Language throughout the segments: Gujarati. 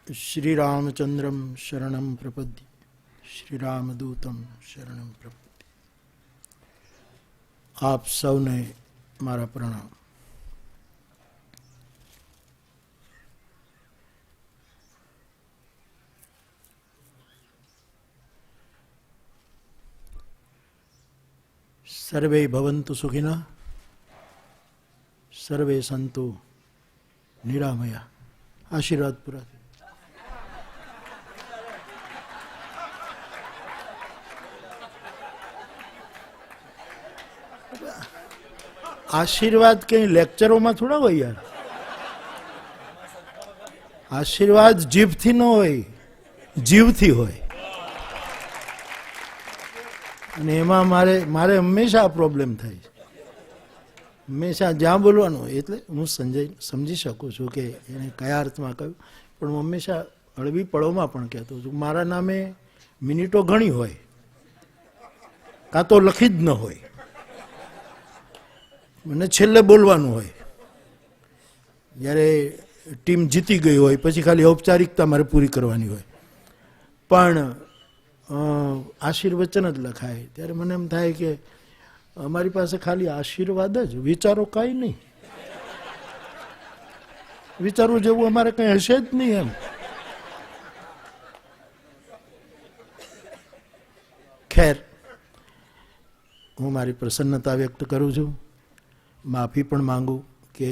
श्रीरामचंद्रम शरणं प्रपद्ये श्रीरामदूतम शरणं प्रपद्ये। आप सौने मारा प्रणाम। सर्वे भवन्तु सुखिनः, सर्वे सन्तु निरामया। आशीर्वाद पूरा। आशीर्वाद कहीं लेक्चरों में थोड़ा हो यार। आशीर्वाद जीभ थी न होय, जीव थी होय। અને એમાં મારે હંમેશા આ પ્રોબ્લેમ થાય છે। હંમેશા જ્યાં બોલવાનું હોય એટલે હું સમજી શકું છું કે એને કયા અર્થમાં કહ્યું, પણ હું હંમેશા હળવી પળોમાં પણ કહેતો છું મારા નામે મિનિટો ઘણી હોય, કાં તો લખી જ ન હોય, મને છેલ્લે બોલવાનું હોય જ્યારે ટીમ જીતી ગઈ હોય, પછી ખાલી ઔપચારિકતા મારે પૂરી કરવાની હોય, પણ આશીર્વચન જ લખાય ત્યારે મને એમ થાય કે અમારી પાસે ખાલી આશીર્વાદ જ, વિચારો કાંઈ નહીં, વિચારવું જેવું અમારે કંઈ હશે જ નહીં એમ। ખેર, હું મારી પ્રસન્નતા વ્યક્ત કરું છું, માફી પણ માંગુ કે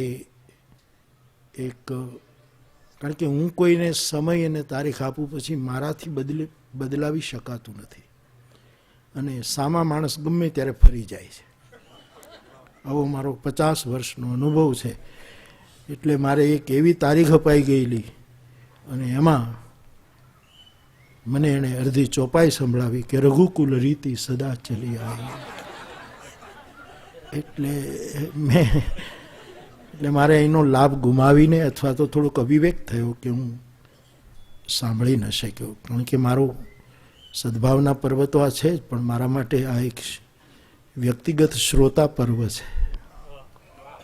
કારણ કે હું કોઈને સમય અને તારીખ આપું પછી મારાથી બદલાવી શકાતું નથી, અને સામા માણસ ગમે ત્યારે ફરી જાય છે। આવો મારો 50 વર્ષનો અનુભવ છે, એટલે મારે એક એવી તારીખ અપાઈ ગયેલી અને એમાં મને એણે અડધી ચોપાઈ સંભળાવી કે રઘુકુલ રીતિ સદા ચલી આવી। એટલે મારે એનો લાભ ગુમાવીને અથવા તો થોડોક અવિવેક થયો કે હું સાંભળી ન શક્યો, કારણ કે મારો સદભાવના પર્વ તો આ છે જ, પણ મારા માટે આ એક વ્યક્તિગત શ્રોતા પર્વ છે।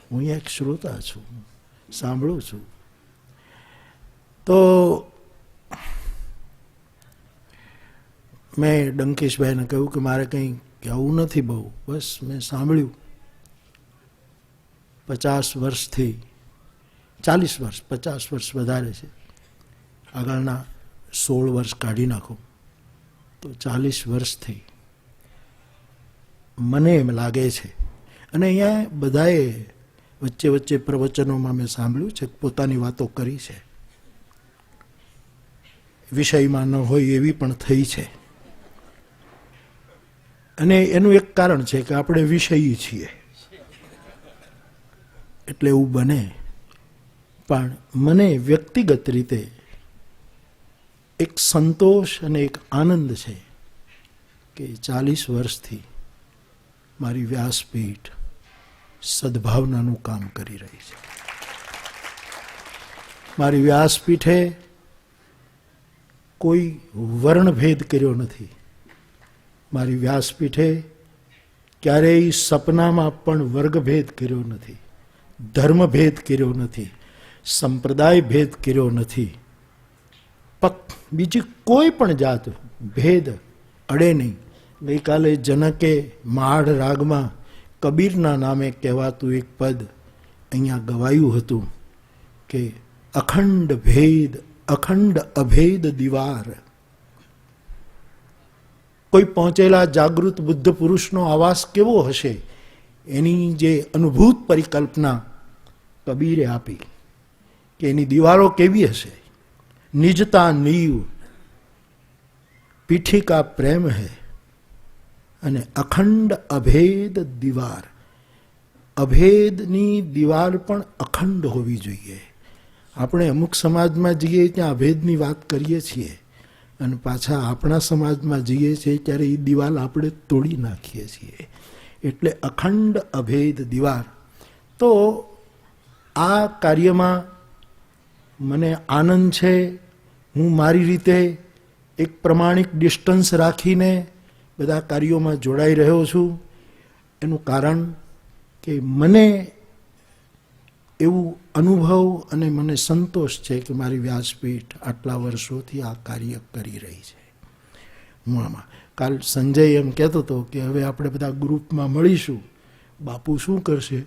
હું એક શ્રોતા છું, સાંભળું છું। તો મેં ડંકેશભાઈને કહ્યું કે મારે કંઈ કહેવું નથી બહુ, બસ મેં સાંભળ્યું। 50 વર્ષથી 40 વર્ષ, 50 વર્ષ વધારે છે, આગળના 16 વર્ષ કાઢી નાખો તો 40 વર્ષથી મને એમ લાગે છે, અને અહીંયા બધાએ વચ્ચે વચ્ચે પ્રવચનોમાં મેં સાંભળ્યું છે, પોતાની વાતો કરી છે, વિષયમાં ન હોય એવી પણ થઈ છે, અને એનું એક કારણ છે કે આપણે વિષયી છીએ એટલે એવું બને। પણ મને વ્યક્તિગત રીતે એક સંતોષ અને એક આનંદ છે કે 40 વર્ષથી મારી વ્યાસપીઠ સદભાવનાનું કામ કરી રહી છે। મારી વ્યાસપીઠે કોઈ વર્ણભેદ કર્યો નથી, મારી વ્યાસપીઠે ક્યારેય સપનામાં પણ વર્ગભેદ કર્યો નથી, ધર્મભેદ કર્યો નથી, સંપ્રદાય ભેદ કર્યો નથી, બીજી કોઈ પણ જાત ભેદ અડે નહીં। ગઈકાલે જનકે માઢ રાગમાં કબીરના નામે કહેવાતું એક પદ અહીંયા ગવાયું હતું કે અખંડ ભેદ અખંડ અભેદ દીવાર। કોઈ પહોંચેલા જાગૃત બુદ્ધ પુરુષનો આવાસ કેવો હશે એની જે અનુભૂત પરિકલ્પના કબીરે આપી કે એની દીવારો કેવી હશે। નિજતા નીવ પીઠિકા પ્રેમ હૈ અને અખંડ અભેદ દીવાર। અભેદની દીવાર પણ અખંડ હોવી જોઈએ। આપણે અમુક સમાજમાં જઈએ ત્યાં અભેદની વાત કરીએ છીએ, અને પાછા આપણા સમાજમાં જઈએ છીએ ત્યારે એ દિવાલ આપણે તોડી નાખીએ છીએ, એટલે અખંડ અભેદ દીવાર। તો આ કાર્યમાં મને આનંદ છે। હું મારી રીતે એક પ્રમાણિક ડિસ્ટન્સ રાખીને બધા કાર્યોમાં જોડાઈ રહ્યો છું। એનું કારણ કે મને એવું અનુભવ અને મને સંતોષ છે કે મારી વ્યાસપીઠ આટલા વર્ષોથી આ કાર્ય કરી રહી છે. હું આમાં કાલ સંજય એમ કહેતો હતો કે હવે આપણે બધા ગ્રુપમાં મળીશું, બાપુ શું કરશે?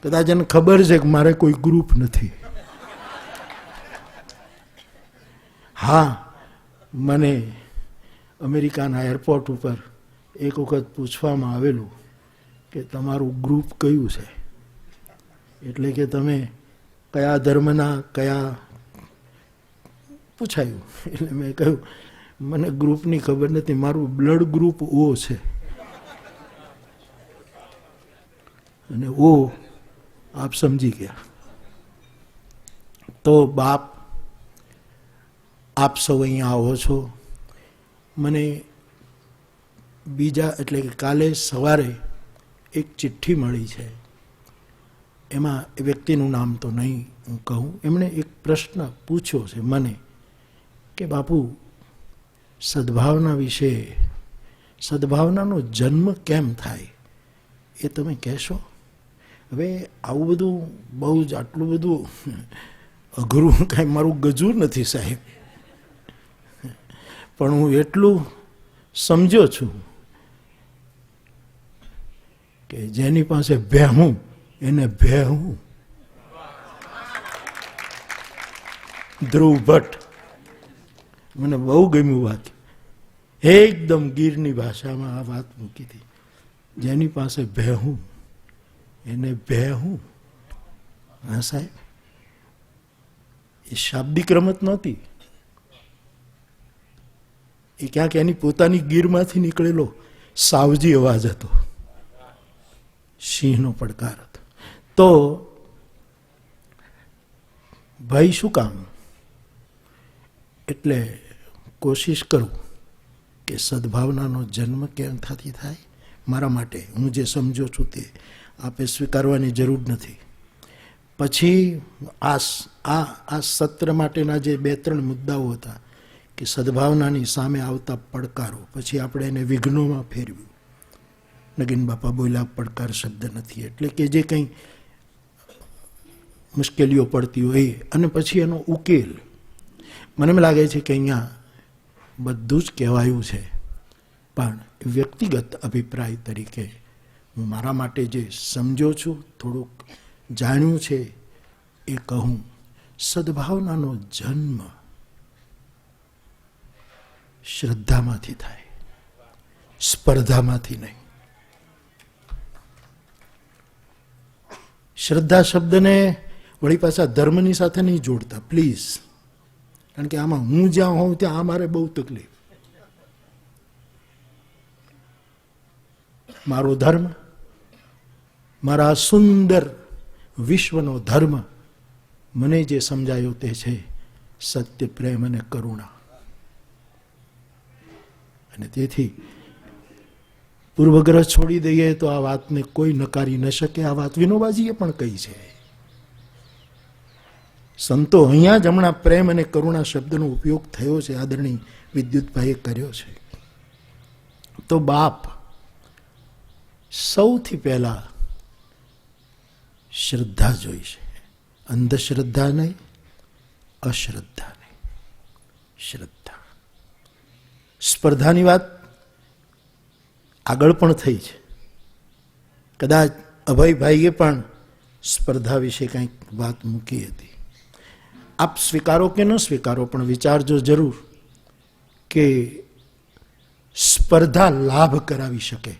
કદાચ એને ખબર છે કે મારે કોઈ ગ્રુપ નથી. હા, મને અમેરિકાના એરપોર્ટ ઉપર એક વખત પૂછવામાં આવેલું કે તમારું ગ્રુપ કયું છે, એટલે કે તમે કયા ધર્મના, કયા પૂછાયું. એટલે મેં કહ્યું મને ગ્રુપની ખબર નથી, મારું બ્લડ ગ્રુપ ઓ છે. અને ઓ આપ સમજી ગયા. તો બાપ, આપ સૌ અહીંયા આવો છો. મને બીજા એટલે કે કાલે સવારે એક ચિઠ્ઠી મળી છે. એમાં એ વ્યક્તિનું નામ તો નહીં હું કહું. એમણે એક પ્રશ્ન પૂછ્યો છે મને કે બાપુ, સદભાવના વિશે, સદભાવનાનો જન્મ કેમ થાય એ તમે કહેશો? હવે આવું બધું બહુ જ આટલું બધું અઘરું કાંઈ મારું ગજુર નથી સાહેબ, પણ હું એટલું સમજ્યો છું કે જેની પાસે ભેહું એને ભેહું. ધ્રુવ ભટ્ટ, મને બહુ ગમ્યું વાત, એકદમ ગીરની ભાષામાં આ વાત મૂકી હતી. જેની પાસે ભેહું એને ભેહું. હા સાહેબ, એ શાબ્દિક રમત નહોતી, એ ક્યાંક એની પોતાની ગીરમાંથી નીકળેલો સાવજી અવાજ હતો, સિંહનો પડકાર હતો. તો ભાઈ શું કામ? એટલે કોશિશ કરું કે સદભાવનાનો જન્મ કેમ થતી થાય. મારા માટે હું જે સમજો છું તે આપે સ્વીકારવાની જરૂર નથી. પછી આ સત્ર માટેના જે 2-3 મુદ્દાઓ હતા કે સદભાવનાની સામે આવતા પડકારો, પછી આપણે એને વિઘ્નોમાં ફેરવ્યું. નગીન બાપા બોલ્યા પડકાર શબ્દ નથી, એટલે કે જે કંઈ મુશ્કેલીઓ પડતી હોય અને પછી એનો ઉકેલ. મને એમ લાગે છે કે અહીંયા બધું જ કહેવાયું છે, પણ વ્યક્તિગત અભિપ્રાય તરીકે હું મારા માટે જે સમજો છું, થોડુંક જાણ્યું છે એ કહું. સદભાવનાનો જન્મ શ્રદ્ધામાંથી થાય, સ્પર્ધામાંથી નહીં. શ્રદ્ધા શબ્દને વળી પાછા ધર્મની સાથે નહીં જોડતા પ્લીઝ, કારણ કે આમાં હું જ્યાં હોઉં ત્યાં આ મારે બહુ તકલીફ. મારો ધર્મ, મારા સુંદર વિશ્વનો ધર્મ, મને જે સમજાયો તે છે સત્ય, પ્રેમ અને કરુણા. અને તેથી પૂર્વગ્રહ છોડી દઈએ તો આ વાતને કોઈ નકારી ન શકે. આ વાત વિનોબાજીએ પણ કહી છે. સંતો અહીંયા જ હમણાં પ્રેમ અને કરુણા શબ્દનો ઉપયોગ થયો છે, આદરણીય વિદ્યુતભાઈએ કર્યો છે. તો બાપ, સૌથી પહેલા શ્રદ્ધા જોઈશે. અંધશ્રદ્ધા નહીં, અશ્રદ્ધા નહીં, શ્રદ્ધા. સ્પર્ધાની વાત આગળ પણ થઈ છે. કદાચ અભયભાઈએ પણ સ્પર્ધા વિશે કંઈક વાત મૂકી હતી. આપ સ્વીકારો કે ન સ્વીકારો, પણ વિચારજો જરૂર કે સ્પર્ધા લાભ કરાવી શકે,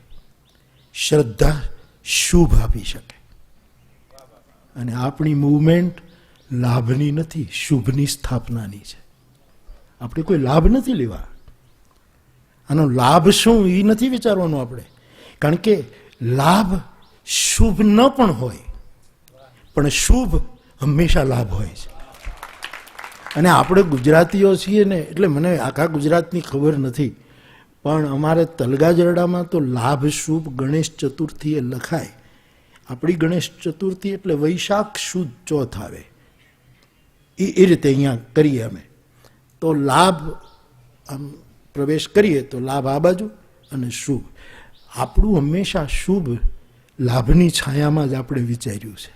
શ્રદ્ધા શુભ આપી શકે. અને આપણી મૂવમેન્ટ લાભની નથી, શુભની સ્થાપનાની છે. આપણે કોઈ લાભ નથી લેવા. આનો લાભ શું એ નથી વિચારવાનું આપણે, કારણ કે લાભ શુભ ન પણ હોય, પણ શુભ હંમેશા લાભ હોય છે. અને આપણે ગુજરાતીઓ છીએ ને, એટલે મને આખા ગુજરાતની ખબર નથી, પણ અમારે તલગાજરડામાં તો લાભ શુભ ગણેશ ચતુર્થીએ લખાય. આપણી ગણેશ ચતુર્થી એટલે વૈશાખ સુદ ચોથ આવે, એ રીતે અહીંયા કરીએ અમે. તો લાભ આમ પ્રવેશ કરીએ તો લાભ આ બાજુ અને શુભ. આપણું હંમેશા શુભ લાભની છાયામાં જ આપણે વિચાર્યું છે.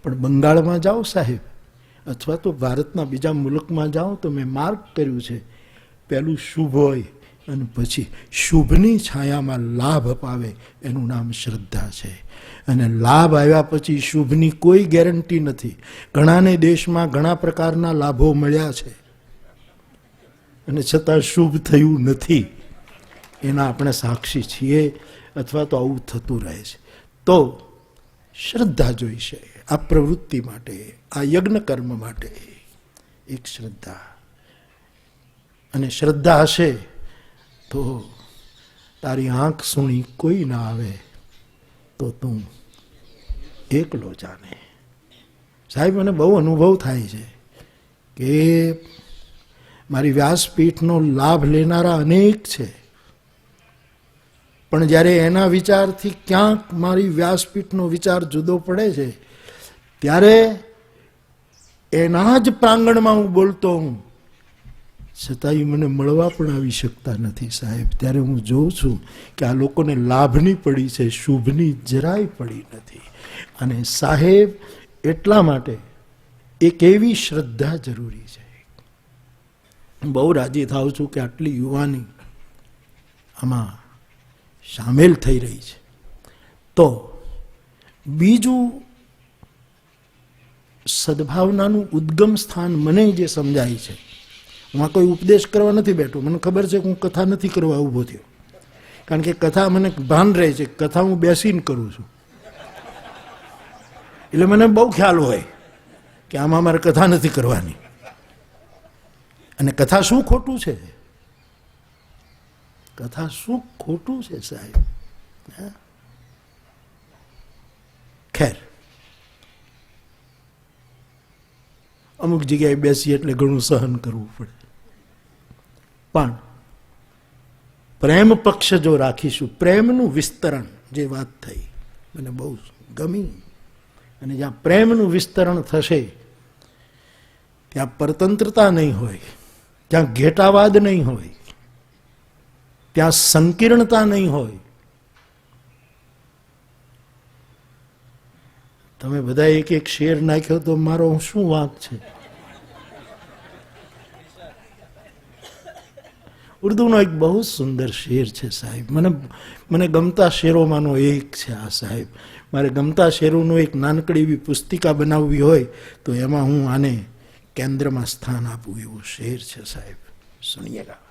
પણ બંગાળમાં જાઓ સાહેબ, અથવા તો ભારતના બીજા મુલકમાં જાઓ તો મેં માર્ક કર્યું છે, પહેલું શુભ હોય અને પછી શુભની છાયામાં લાભ અપાવે એનું નામ શ્રદ્ધા છે. અને લાભ આવ્યા પછી શુભની કોઈ ગેરંટી નથી. ઘણાને દેશમાં ઘણા પ્રકારના લાભો મળ્યા છે અને છતાં શુભ થયું નથી. એના આપણે સાક્ષી છીએ, અથવા તો આવું થતું રહે છે. તો શ્રદ્ધા જોઈશે આ પ્રવૃત્તિ માટે, આ યજ્ઞ કર્મ માટે. એક શ્રદ્ધા, અને શ્રદ્ધા હશે તો તારી આંખ સુણી કોઈ ના આવે તો તું એકલો જાને. સાહેબ, મને બહુ અનુભવ થાય છે કે મારી વ્યાસપીઠનો લાભ લેનારા અનેક છે, પણ જ્યારે એના વિચારથી ક્યાંક મારી વ્યાસપીઠનો વિચાર જુદો પડે છે, ત્યારે એના જ પ્રાંગણમાં હું બોલતો હું, છતાંય મને મળવા પણ આવી શકતા નથી સાહેબ. ત્યારે હું જોઉં છું કે આ લોકોને લાભની પડી છે, શુભની જરાય પડી નથી. અને સાહેબ, એટલા માટે એક એવી શ્રદ્ધા જરૂરી છે. બહુ રાજી થાઉં છું કે આટલી યુવાની આમાં સામેલ થઈ રહી છે. તો બીજું, સદભાવનાનું ઉદ્ગમ સ્થાન મને જે સમજાય છે, હું આ કોઈ ઉપદેશ કરવા નથી બેઠો. મને ખબર છે કે હું કથા નથી કરવા ઊભો થયો, કારણ કે કથા મને ભાન રહે છે, કથા હું બેસીને કરું છું. એટલે મને બહુ ખ્યાલ હોય કે આમાં મારે કથા નથી કરવાની. અને કથા શું ખોટું છે? કથા શું ખોટું છે સાહેબ? ખેર, અમુક જગ્યાએ બેસીએ એટલે ઘણું સહન કરવું પડે, પણ પ્રેમ પક્ષ જો રાખીશું, પ્રેમનું વિસ્તરણ, જે વાત થઈ મને બહુ ગમી. અને જ્યાં પ્રેમનું વિસ્તરણ થશે ત્યાં પરતંત્રતા નહીં હોય, ત્યાં ઘેટાવાદ નહીં હોય, ત્યાં સંકીર્ણતા નહીં હોય. તમે બધા એક એક શેર નાખ્યો તો મારો શું વાંક છે? ઉર્દુનો એક બહુ સુંદર શેર છે સાહેબ, મને ગમતા શેરોમાંનો એક છે આ સાહેબ. મારે ગમતા શેરોનું એક નાનકડી એવી પુસ્તિકા બનાવવી હોય તો એમાં હું આને કેન્દ્રમાં સ્થાન આપું, એવું શેર છે સાહેબ. સુનિએગા.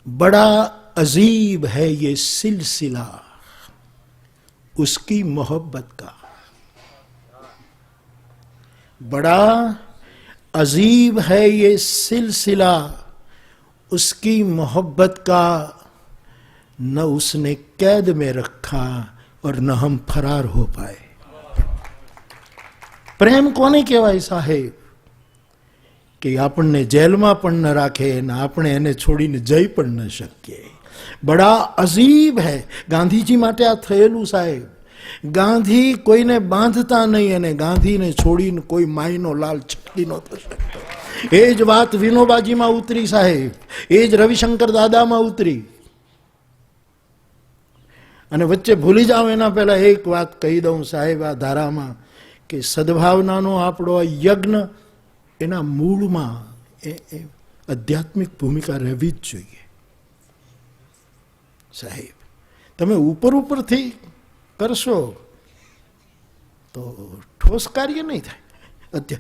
बड़ा अजीब है ये सिलसिला उसकी मोहब्बत का, बड़ा अजीब है ये सिलसिला उसकी मोहब्बत का, न उसने कैद में रखा और न हम फरार हो पाए. प्रेम कोने कहेवाय साहेब? કે આપણને જેલમાં પણ ન રાખે અને આપણે એને છોડીને જઈ પણ ન શકીએ. બડા અજીબ હૈ. ગાંધીજી માટે આ થયેલું સાહેબ. ગાંધી કોઈને બાંધતા નહીં અને ગાંધીને છોડીને કોઈ માયનો લાલ છટકી નહોતો શકતો. એ જ વાત વિનોબાજીમાં ઉતરી સાહેબ, એ જ રવિશંકર દાદામાં ઉતરી. અને વચ્ચે ભૂલી જાઓ એના પહેલા એક વાત કહી દઉં સાહેબ આ ધારામાં, કે સદભાવનાનો આપણો યજ્ઞ, એના મૂળમાં આધ્યાત્મિક ભૂમિકા રહેવી જ જોઈએ સાહેબ. તમે ઉપરથી કરશો તો ઠોસ કાર્ય નહીં થાય.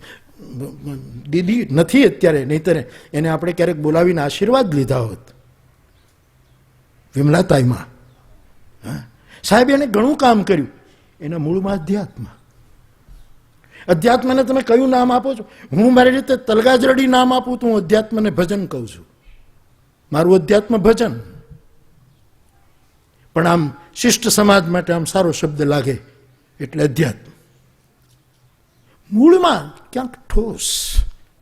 દીદી નથી અત્યારે, નહીંતર એને આપણે ક્યારેક બોલાવીને આશીર્વાદ લીધા હોત વિમલાતાઈમાં. સાહેબ, એને ઘણું કામ કર્યું. એના મૂળમાં અધ્યાત્મ. અધ્યાત્મને તમે કયું નામ આપો છો? હું મારી રીતે તલગાજરડી નામ આપું તો હું અધ્યાત્મને ભજન કહું છું. મારું અધ્યાત્મ ભજન. પણ આમ શિષ્ટ સમાજ માટે આમ સારો શબ્દ લાગે એટલે અધ્યાત્મ. મૂળમાં ક્યાંક ઠોસ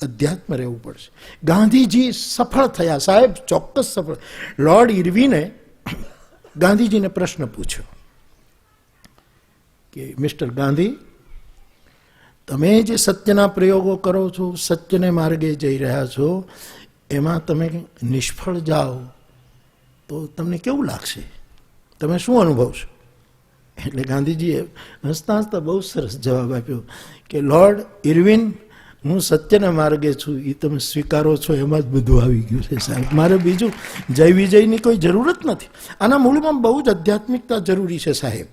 અધ્યાત્મ રહેવું પડશે. ગાંધીજી સફળ થયા સાહેબ, ચોક્કસ સફળ. લોર્ડ ઇરવિને ગાંધીજીને પ્રશ્ન પૂછ્યો કે મિસ્ટર ગાંધી, તમે જે સત્યના પ્રયોગો કરો છો, સત્યને માર્ગે જઈ રહ્યા છો, એમાં તમે નિષ્ફળ જાઓ તો તમને કેવું લાગશે? તમે શું અનુભવશો? એટલે ગાંધીજીએ હસતા હસતા બહુ સરસ જવાબ આપ્યો કે લોર્ડ ઇરવિન, હું સત્યના માર્ગે છું, એ તમે સ્વીકારો છો, એમાં જ બધું આવી ગયું છે સાહેબ. મારે બીજું જય વિજયની કોઈ જરૂર જ નથી. આના મૂળમાં બહુ જ આધ્યાત્મિકતા જરૂરી છે સાહેબ.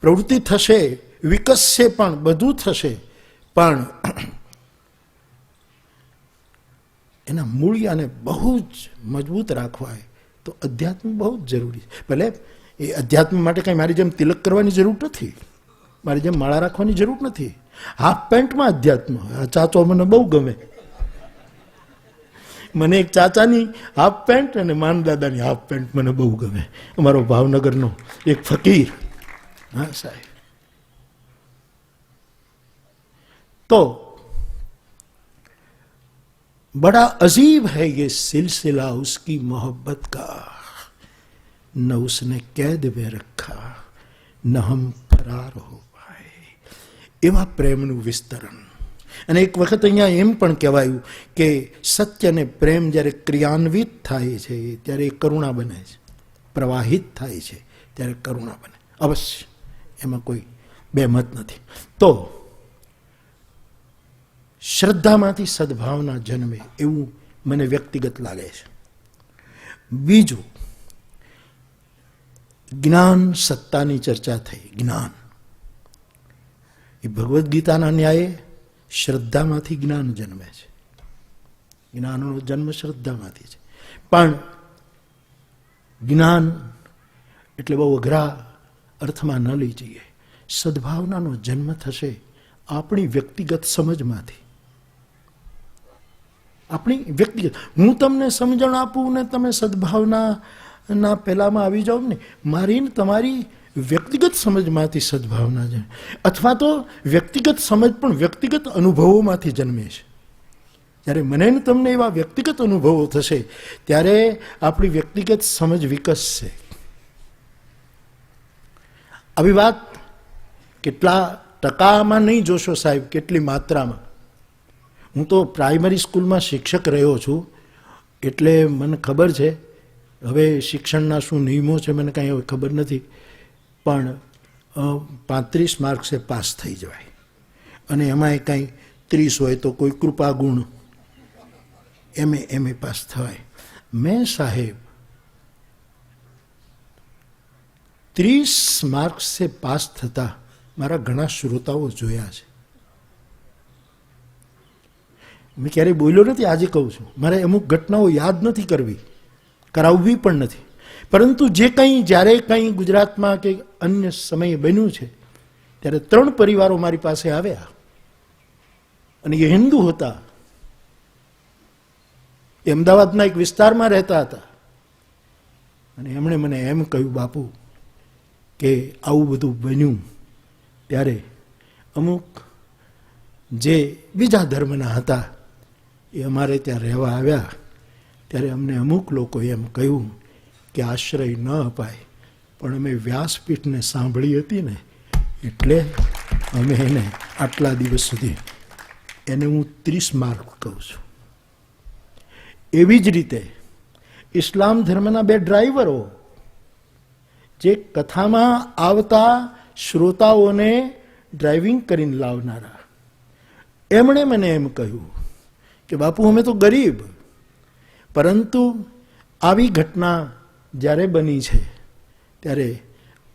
પ્રવૃત્તિ થશે, વિકસશે, પણ બધું થશે, પણ એના મૂળિયાને બહુ જ મજબૂત રાખવા હોય તો અધ્યાત્મ બહુ જ જરૂરી છે. ભલે એ અધ્યાત્મ માટે કંઈ મારી જેમ તિલક કરવાની જરૂર નથી, મારી જેમ માળા રાખવાની જરૂર નથી. હાફ પેન્ટમાં અધ્યાત્મ. આ ચાચો મને બહુ ગમે. મને એક ચાચાની હાફ પેન્ટ અને માનદાદાની હાફ પેન્ટ મને બહુ ગમે. અમારો ભાવનગરનો એક ફકીર. હા સાહેબ. तो बड़ा अजीब है ये सिलसिला उसकी मोहब्बत का, न उसने कैद में रखा न हम फरार हो पाए. એવા પ્રેમનું વિસ્તરણ. અને એક વખત અહીંયા એમ પણ કહેવાયું કે સત્ય અને પ્રેમ જ્યારે ક્રિયાન્વિત થાય છે ત્યારે એ કરુણા બને છે, પ્રવાહિત થાય છે ત્યારે કરુણા બને. અવશ્ય એમાં કોઈ બે મત નથી. તો શ્રદ્ધામાંથી સદભાવના જન્મે એવું મને વ્યક્તિગત લાગે છે. બીજું, જ્ઞાન સત્તાની ચર્ચા થઈ. જ્ઞાન એ ભગવદ્ ગીતાના ન્યાયે શ્રદ્ધામાંથી જ્ઞાન જન્મે છે. જ્ઞાનનો જન્મ શ્રદ્ધામાંથી છે. પણ જ્ઞાન એટલે બહુ અઘરા અર્થમાં ન લઈ જઈએ. સદભાવનાનો જન્મ થશે આપણી વ્યક્તિગત સમજમાંથી. આપણી વ્યક્તિગત, હું તમને સમજણ આપું ને તમે સદભાવનાના પહેલામાં આવી જાઓ ને, મારી ને તમારી વ્યક્તિગત સમજમાંથી સદભાવના છે. અથવા તો વ્યક્તિગત સમજ પણ વ્યક્તિગત અનુભવોમાંથી જન્મે છે. જ્યારે મને ને તમને એવા વ્યક્તિગત અનુભવો થશે ત્યારે આપણી વ્યક્તિગત સમજ વિકસશે. આવી વાત કેટલા ટકામાં નહીં જોશો સાહેબ, કેટલી માત્રામાં. હું તો પ્રાઇમરી સ્કૂલમાં શિક્ષક રહ્યો છું એટલે મને ખબર છે. હવે શિક્ષણના શું નિયમો છે મને કાંઈ હવે ખબર નથી, પણ 35 માર્ક્સે પાસ થઈ જવાય. અને એમાંય કાંઈ 30 હોય તો કોઈ કૃપા ગુણ એમ પાસ થવાય. મેં સાહેબ 30 માર્ક્સે પાસ થતા મારા ઘણા શ્રોતાઓ જોયા છે. મેં ક્યારેય બોલ્યો નથી, આજે કહું છું. મારે અમુક ઘટનાઓ યાદ નથી કરવી, કરાવવી પણ નથી. પરંતુ જે કંઈ જ્યારે કંઈ ગુજરાતમાં કે અન્ય સમયે બન્યું છે ત્યારે 3 પરિવારો મારી પાસે આવ્યા અને એ હિન્દુ હતા. એ અમદાવાદના એક વિસ્તારમાં રહેતા હતા અને એમણે મને એમ કહ્યું, બાપુ કે આવું બધું બન્યું ત્યારે અમુક જે બીજા ધર્મના હતા એ અમારે ત્યાં રહેવા આવ્યા ત્યારે અમને અમુક લોકોએ એમ કહ્યું કે આશ્રય ન અપાય, પણ અમે વ્યાસપીઠને સાંભળી હતી ને એટલે અમે એને આટલા દિવસ સુધી, એને હું 30 માર્ક કહું છું. એવી જ રીતે ઇસ્લામ ધર્મના 2 ડ્રાઈવરો જે કથામાં આવતા શ્રોતાઓને ડ્રાઇવિંગ કરીને લાવનારા, એમણે મને એમ કહ્યું કે બાપુ અમે તો ગરીબ, પરંતુ આવી ઘટના જ્યારે બની છે ત્યારે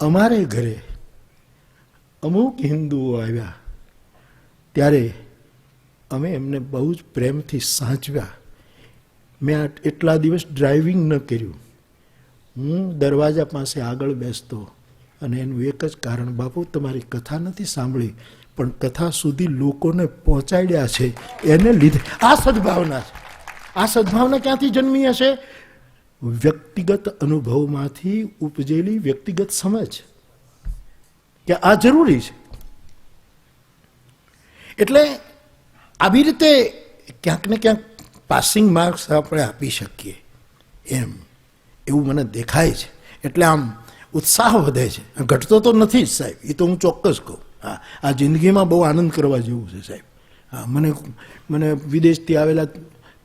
અમારે ઘરે અમુક હિન્દુઓ આવ્યા ત્યારે અમે એમને બહુ જ પ્રેમથી સાચવ્યા. મેં એટલા દિવસ ડ્રાઇવિંગ ન કર્યું. હું દરવાજા પાસે આગળ બેસતો અને એનું એક જ કારણ, બાપુ તમારી કથા નથી સાંભળી પણ કથા સુધી લોકોને પહોંચાડ્યા છે એને લીધે. આ સદભાવના છે. આ સદભાવના ક્યાંથી જન્મી હશે? વ્યક્તિગત અનુભવમાંથી ઉપજેલી વ્યક્તિગત સમજ કે આ જરૂરી છે. એટલે આવી રીતે ક્યાંક ને ક્યાંક પાસિંગ માર્ક્સ આપણે આપી શકીએ એવું મને દેખાય છે. એટલે આમ ઉત્સાહ વધે છે. ઘટતો તો નથી જ સાહેબ, એ તો હું ચોક્કસ કહું. હા, આ જિંદગીમાં બહુ આનંદ કરવા જેવું છે સાહેબ. હા, મને વિદેશથી આવેલા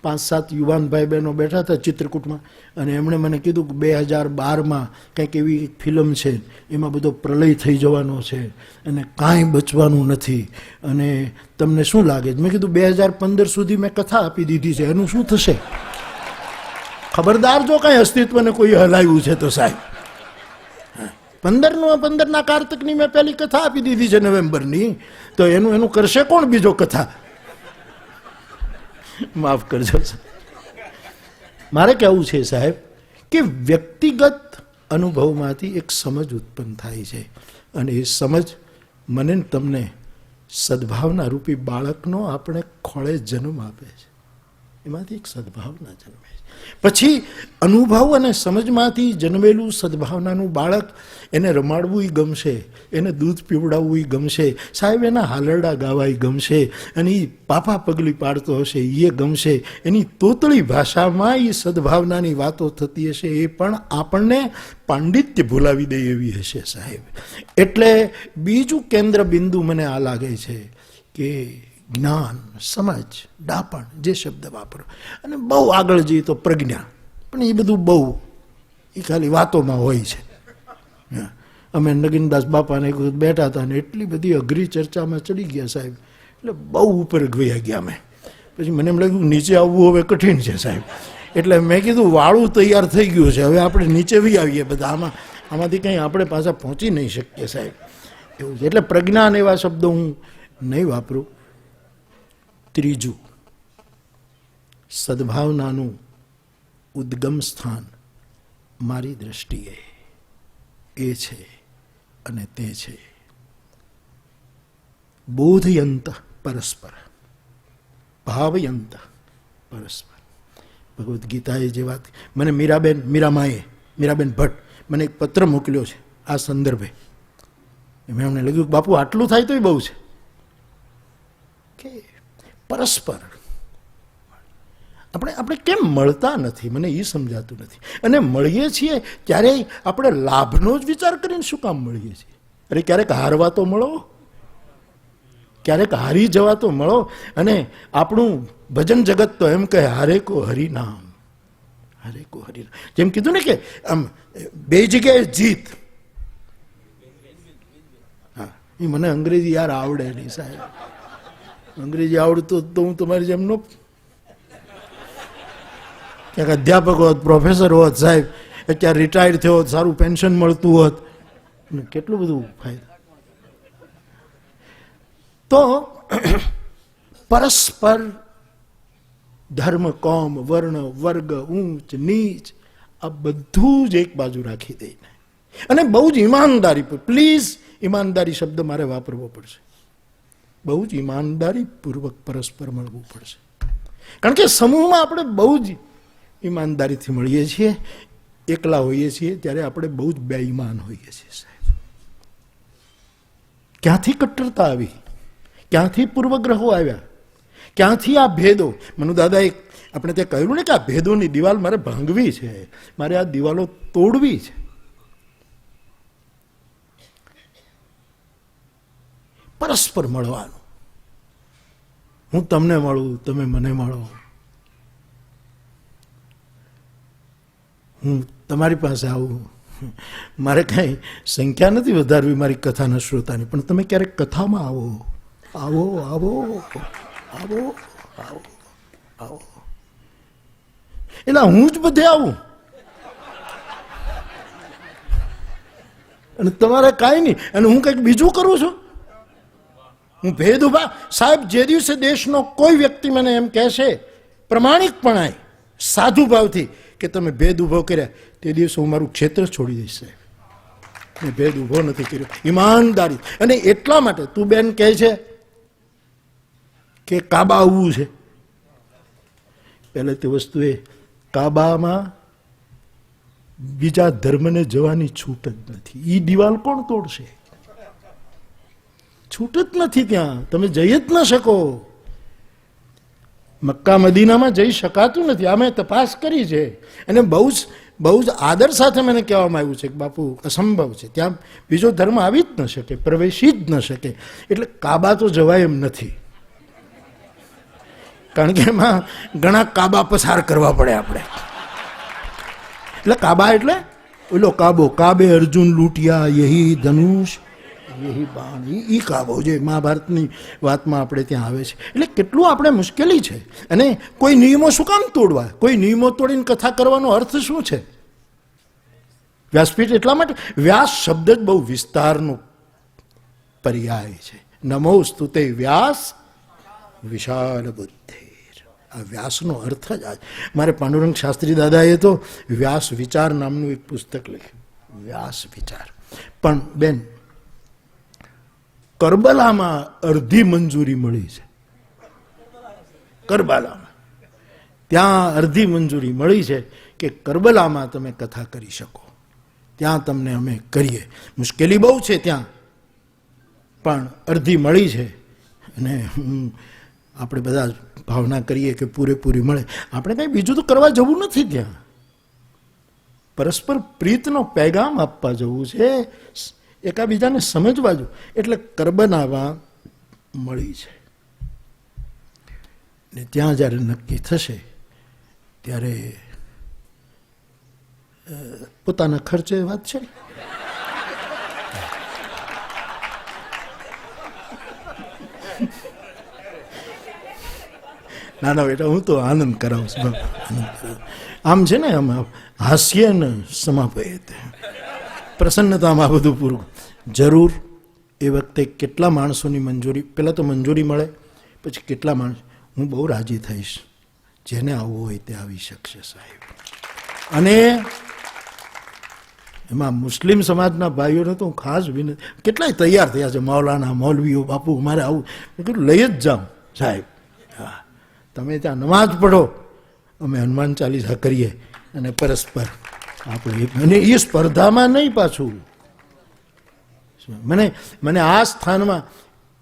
5-7 યુવાન ભાઈ બહેનો બેઠા હતા ચિત્રકૂટમાં, અને એમણે મને કીધું કે 2012માં કંઈક એવી ફિલ્મ છે, એમાં બધો પ્રલય થઈ જવાનો છે અને કાંઈ બચવાનું નથી, અને તમને શું લાગે છે? મેં કીધું 2015 સુધી મેં કથા આપી દીધી છે, એનું શું થશે? ખબરદાર જો કાંઈ અસ્તિત્વને કોઈ હલાવ્યું છે તો સાહેબ, 15ના કારતકની મેં પહેલી કથા આપી દીધી છે નવેમ્બરની, તો એનું કરશે કોણ બીજો કથા? માફ કરજો. મારે કહેવું છે સાહેબ કે વ્યક્તિગત અનુભવમાંથી એક સમજ ઉત્પન્ન થાય છે, અને એ સમજ મને ને તમને સદભાવના રૂપી બાળકનો આપણે ખોળે જન્મ આપે છે, એમાંથી એક સદભાવના જન્મે છે. પછી અનુભવ અને સમજમાંથી જન્મેલું સદભાવનાનું બાળક, એને રમાડવું ગમશે, એને દૂધ પીવડાવવું ગમશે, સાહેબ એના હાલરડા ગાવા ગમશે, અને એ પાપા પગલી પાડતો હશે એ ગમશે, એની તોતળી ભાષામાં એ સદભાવનાની વાતો થતી હશે, એ પણ આપણને પાંડિત્ય ભૂલાવી દે એવી હશે સાહેબ. એટલે બીજું કેન્દ્ર બિંદુ મને આ લાગે છે કે જ્ઞાન, સમજ, ડાપણ, જે શબ્દ વાપરો, અને બહુ આગળ જઈએ તો પ્રજ્ઞા, પણ એ બધું બહુ એ ખાલી વાતોમાં હોય છે. અમે નગીનદાસ બાપાને બેઠા હતા અને એટલી બધી અઘરી ચર્ચામાં ચડી ગયા સાહેબ, એટલે બહુ ઉપર ગયા ગયા અમે. પછી મને એમ લાગ્યું નીચે આવવું હવે કઠિન છે સાહેબ, એટલે મેં કીધું વાળું તૈયાર થઈ ગયું છે, હવે આપણે નીચે બી આવીએ બધા, આમાંથી કંઈ આપણે પાછા પહોંચી નહીં શકીએ સાહેબ, એવું છે. એટલે પ્રજ્ઞાન એવા શબ્દો હું નહીં વાપરું. ત્રીજું, સદભાવનાનું ઉદ્ગમ સ્થાન મારી દ્રષ્ટિએ એ છે અને તે છે બોધયંત પરસ્પર, ભાવયંત પરસ્પર. ભગવદ્ ગીતાએ જે વાત, મને મીરાબેન ભટ્ટ મને એક પત્ર મોકલ્યો છે આ સંદર્ભે. એમાં અમને લાગ્યું બાપુ આટલું થાય તોય બહુ છે કે પરસ્પર આપણે કેમ મળતા નથી, મને એ સમજાતું નથી. અને મળીએ છીએ ત્યારે આપણે લાભનો જ વિચાર કરીને શું કામ મળીએ છીએ? અરે ક્યારેક હારવા તો મળો, ક્યારેક હારી જવા તો મળો. અને આપણું ભજન જગત તો એમ કહે હારે કો હરિનામ, હારે કો હરિનામ. જેમ કીધું ને કે આમ બે જગ્યાએ જીત. હા, એ મને અંગ્રેજી યાર આવડે નહીં સાહેબ, અંગ્રેજી આવડતું તો હું તમારી જેમ નો ક્યાંક અધ્યાપક હોત, પ્રોફેસર હોત સાહેબ, અત્યારે રિટાયર્ડ થયો હોત, સારું પેન્શન મળતું હોત, કેટલું બધું ફાયદા. તો પરસ્પર ધર્મ, કોમ, વર્ણ, વર્ગ, ઊંચ નીચ આ બધું જ એક બાજુ રાખી દઈને, અને બહુ જ ઈમાનદારી, પ્લીઝ ઈમાનદારી શબ્દ મારે વાપરવો પડશે, બહુ જ ઈમાનદારીપૂર્વક પરસ્પર મળવું પડશે. કારણ કે સમૂહમાં આપણે બહુ જ ઈમાનદારીથી મળીએ છીએ, એકલા હોઈએ છીએ ત્યારે આપણે બહુ જ બેઈમાન હોઈએ છીએ સાહેબ. ક્યાંથી કટ્ટરતા આવી, ક્યાંથી પૂર્વગ્રહો આવ્યા, ક્યાંથી આ ભેદો? મનુ દાદાએ આપણે ત્યાં કહ્યું ને કે આ ભેદોની દિવાલ મારે ભાંગવી છે, મારે આ દિવાલો તોડવી છે. પરસ્પર મળવાનું, હું તમને મળું, તમે મને મળો, હું તમારી પાસે આવું. મારે કાંઈ સંખ્યા નથી વધારવી મારી કથાના શ્રોતાની, પણ તમે ક્યારેક કથામાં આવો, આવો આવો આવો આવો આવો. એટલે હું જ બધે આવું અને તમારે કાંઈ નહીં, અને હું કંઈક બીજું કરું છું. હું ભેદ ઉભા સાહેબ, જે દિવસે દેશનો કોઈ વ્યક્તિ મને એમ કહેશે પ્રમાણિકપણાએ, સાધુ ભાવથી કે તમે ભેદ ઉભો કર્યા, તે દિવસે હું મારું ક્ષેત્ર છોડી દઈશ સાહેબ. મેં ભેદ ઉભો નથી કર્યો, ઈમાનદારી. અને એટલા માટે તું બેન કહે છે કે કાબા આવવું છે, પહેલે તે વસ્તુ એ કાબામાં બીજા ધર્મને જવાની છૂટ જ નથી. એ દિવાલ કોણ તોડશે? છૂટ જ નથી, ત્યાં તમે જઈ જ ન શકો. મક્કા મદીનામાં જઈ શકાતું નથી, આ મેં તપાસ કરી છે, અને બહુ જ આદર સાથે મને કહેવામાં આવ્યું છે કે બાપુ અસંભવ છે, ત્યાં બીજો ધર્મ આવી જ ન શકે, પ્રવેશી જ ન શકે. એટલે કાબા તો જવાય એમ નથી. કારણ કે એમાં ઘણા કાબા પસાર કરવા પડે આપણે. એટલે કાબા એટલે ઓલો કાબો, કાબે અર્જુન લૂંટિયા યહી ધનુષ યહી બાણ, એ કાબો જે મહાભારતની વાતમાં આપણે ત્યાં આવે છે. એટલે કેટલું આપણે મુશ્કેલી છે. અને કોઈ નિયમો શું કામ તોડવા? કોઈ નિયમો તોડીને કથા કરવાનો અર્થ શું છે? વ્યાસપીઠ એટલા માટે, વ્યાસ શબ્દ જ બહુ વિસ્તારનો પર્યાય છે. નમો સ્તુતે વ્યાસ વિશાળ બુદ્ધિ. આ વ્યાસનો અર્થ જ આ. મારે પાંડુરંગ શાસ્ત્રી દાદાએ તો વ્યાસ વિચાર નામનું એક પુસ્તક લખ્યું, વ્યાસ વિચાર. પણ બેન, કરબલામાં અડધી મંજૂરી મળી છે. કરબલામાં ત્યાં અડધી મંજૂરી મળી છે કે કરબલામાં તમે કથા કરી શકો. ત્યાં તમને અમે કરીએ. મુશ્કેલી બહુ છે ત્યાં, પણ અડધી મળી છે. અને આપણે બધા ભાવના કરીએ કે પૂરેપૂરી મળે. આપણે કંઈ બીજું તો કરવા જવું નથી ત્યાં. પરસ્પર પ્રીતનો પેગામ આપવા જવું છે, એકાબીજાને સમજવા જવું. એટલે કરબલામાં મળી છે. ને ત્યાં જ્યારે નક્કી થશે ત્યારે પોતાના ખર્ચે વાત છે. ના ના બેટા, હું તો આનંદ કરાવું છું. આમ છે ને, આમ હાસ્ય ને સમાપયત, પ્રસન્નતામાં બધું પૂરું. જરૂર એ વખતે કેટલા માણસોની મંજૂરી, પહેલાં તો મંજૂરી મળે, પછી કેટલા માણસ. હું બહુ રાજી થઈશ, જેને આવવું હોય તે આવી શકશે સાહેબ. અને એમાં મુસ્લિમ સમાજના ભાઈઓને તો હું ખાસ વિનંતી, કેટલાય તૈયાર થયા છે, મૌલાના મૌલવીઓ, બાપુ મારે આવું. મેં કીધું લઈ જ જાઉં સાહેબ. હા, તમે ત્યાં નમાઝ પઢો, અમે હનુમાન ચાલીસા કરીએ, અને પરસ્પર આપણે. અને એ સ્પર્ધામાં નહીં પાછું. મને આ સ્થાનમાં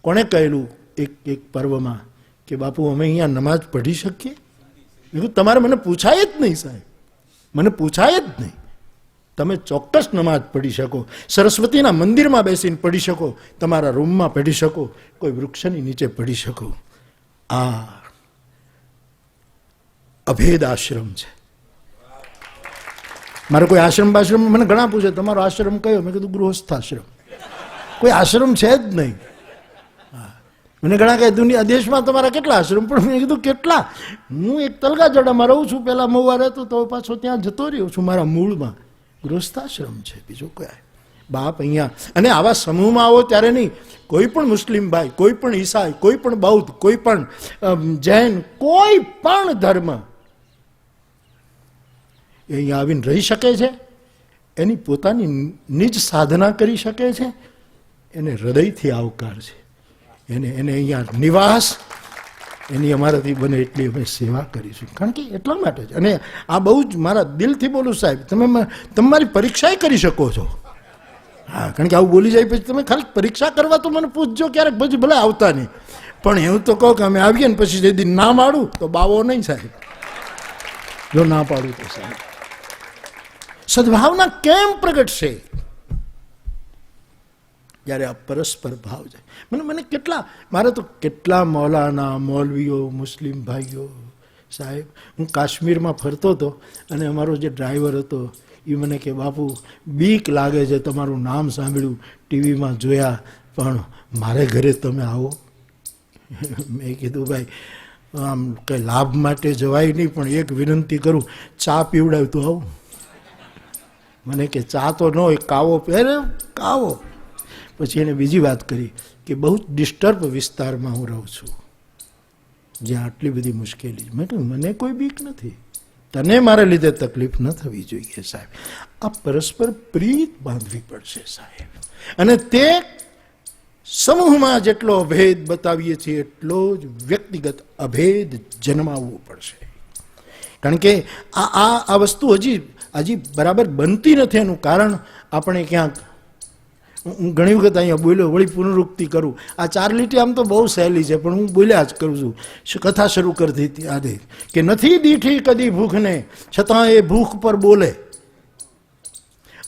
કોણે કહેલું એક પર્વમાં કે બાપુ અમે અહીંયા નમાઝ પઢી શકીએ? મેં કીધું તમારે મને પૂછાય જ નહીં સાહેબ, મને પૂછાય જ નહીં. તમે ચોક્કસ નમાઝ પઢી શકો, સરસ્વતીના મંદિરમાં બેસીને પઢી શકો, તમારા રૂમમાં પઢી શકો, કોઈ વૃક્ષની નીચે પઢી શકો. આ અભેદ આશ્રમ છે. મારે કોઈ આશ્રમ બાશ્રમ, મને ઘણા પૂછે તમારો આશ્રમ કયો? મેં કીધું ગૃહસ્થાશ્રમ. કોઈ આશ્રમ છે જ નહીં. મને ઘણા કહે દુનિયા દેશમાં તમારા કેટલા આશ્રમ? પણ મેં કીધું કેટલા? હું એક તલગાજડામાં રહું છું, પહેલાં મહુવા રહેતો તો પાછો ત્યાં જતો રહ્યો છું. મારા મૂળમાં ગૃહસ્થાશ્રમ છે, બીજું કોઈ બાપ અહીંયા. અને આવા સમૂહમાં આવો ત્યારે નહીં, કોઈ પણ મુસ્લિમ ભાઈ, કોઈ પણ ઈસાઈ, કોઈ પણ બૌદ્ધ, કોઈ પણ જૈન, કોઈ પણ ધર્મ એ અહીંયા આવીને રહી શકે છે. એની પોતાની નિજ સાધના કરી શકે છે. એને હૃદયથી આવકાર છે. એને અહીંયા નિવાસ, એની અમારાથી બને એટલી અમે સેવા કરીશું. કારણ કે એટલા માટે જ. અને આ બહુ જ મારા દિલથી બોલું સાહેબ, તમે તમારી પરીક્ષાએ કરી શકો છો. હા, કારણ કે આવું બોલી જાય પછી તમે ખાલી પરીક્ષા કરવા તો મને પૂછજો ક્યારેક, પછી ભલે આવતા નહીં. પણ એવું તો કહો કે અમે આવીએ ને પછી જે ના પાડું તો બાવો નહીં સાહેબ. જો ના પાડું તો સાહેબ. સદભાવના કેમ પ્રગટશે? જ્યારે આ પરસ્પર ભાવ જાય. મને કેટલા, મારે તો કેટલા મૌલાના મૌલવીઓ, મુસ્લિમ ભાઈઓ સાહેબ. હું કાશ્મીરમાં ફરતો હતો અને અમારો જે ડ્રાઈવર હતો એ મને કે બાપુ બીક લાગે છે, તમારું નામ સાંભળ્યું, ટીવીમાં જોયા, પણ મારે ઘરે તમે આવો. મેં કીધું ભાઈ આમ કંઈ લાભ માટે જવાય નહીં, પણ એક વિનંતી કરું, ચા પીવડાવ તો આવું. મને કે ચા તો ન હોય, કાવો પહેરે કાવો. પછી એને બીજી વાત કરી કે બહુ જ ડિસ્ટર્બ વિસ્તારમાં હું રહું છું, જ્યાં આટલી બધી મુશ્કેલી. મેં કહ્યું મને કોઈ બીક નથી, તને મારા લીધે તકલીફ ન થવી જોઈએ સાહેબ. આ પરસ્પર પ્રીત બાંધવી પડશે સાહેબ. અને તે સમૂહમાં જેટલો અભેદ બતાવીએ છીએ એટલો જ વ્યક્તિગત અભેદ જન્માવવો પડશે. કારણ કે આ વસ્તુ હજી બરાબર બનતી નથી. એનું કારણ આપણે ક્યાંક, હું ઘણી વખત અહીંયા બોલ્યો, વળી પુનરુક્તિ કરું. આ 4 લીટી આમ તો બહુ સહેલી છે, પણ હું બોલ્યા જ કરું છું. કથા શરૂ કરતી હતી આજે કે નથી દીઠી કદી ભૂખને, છતાં એ ભૂખ પર બોલે.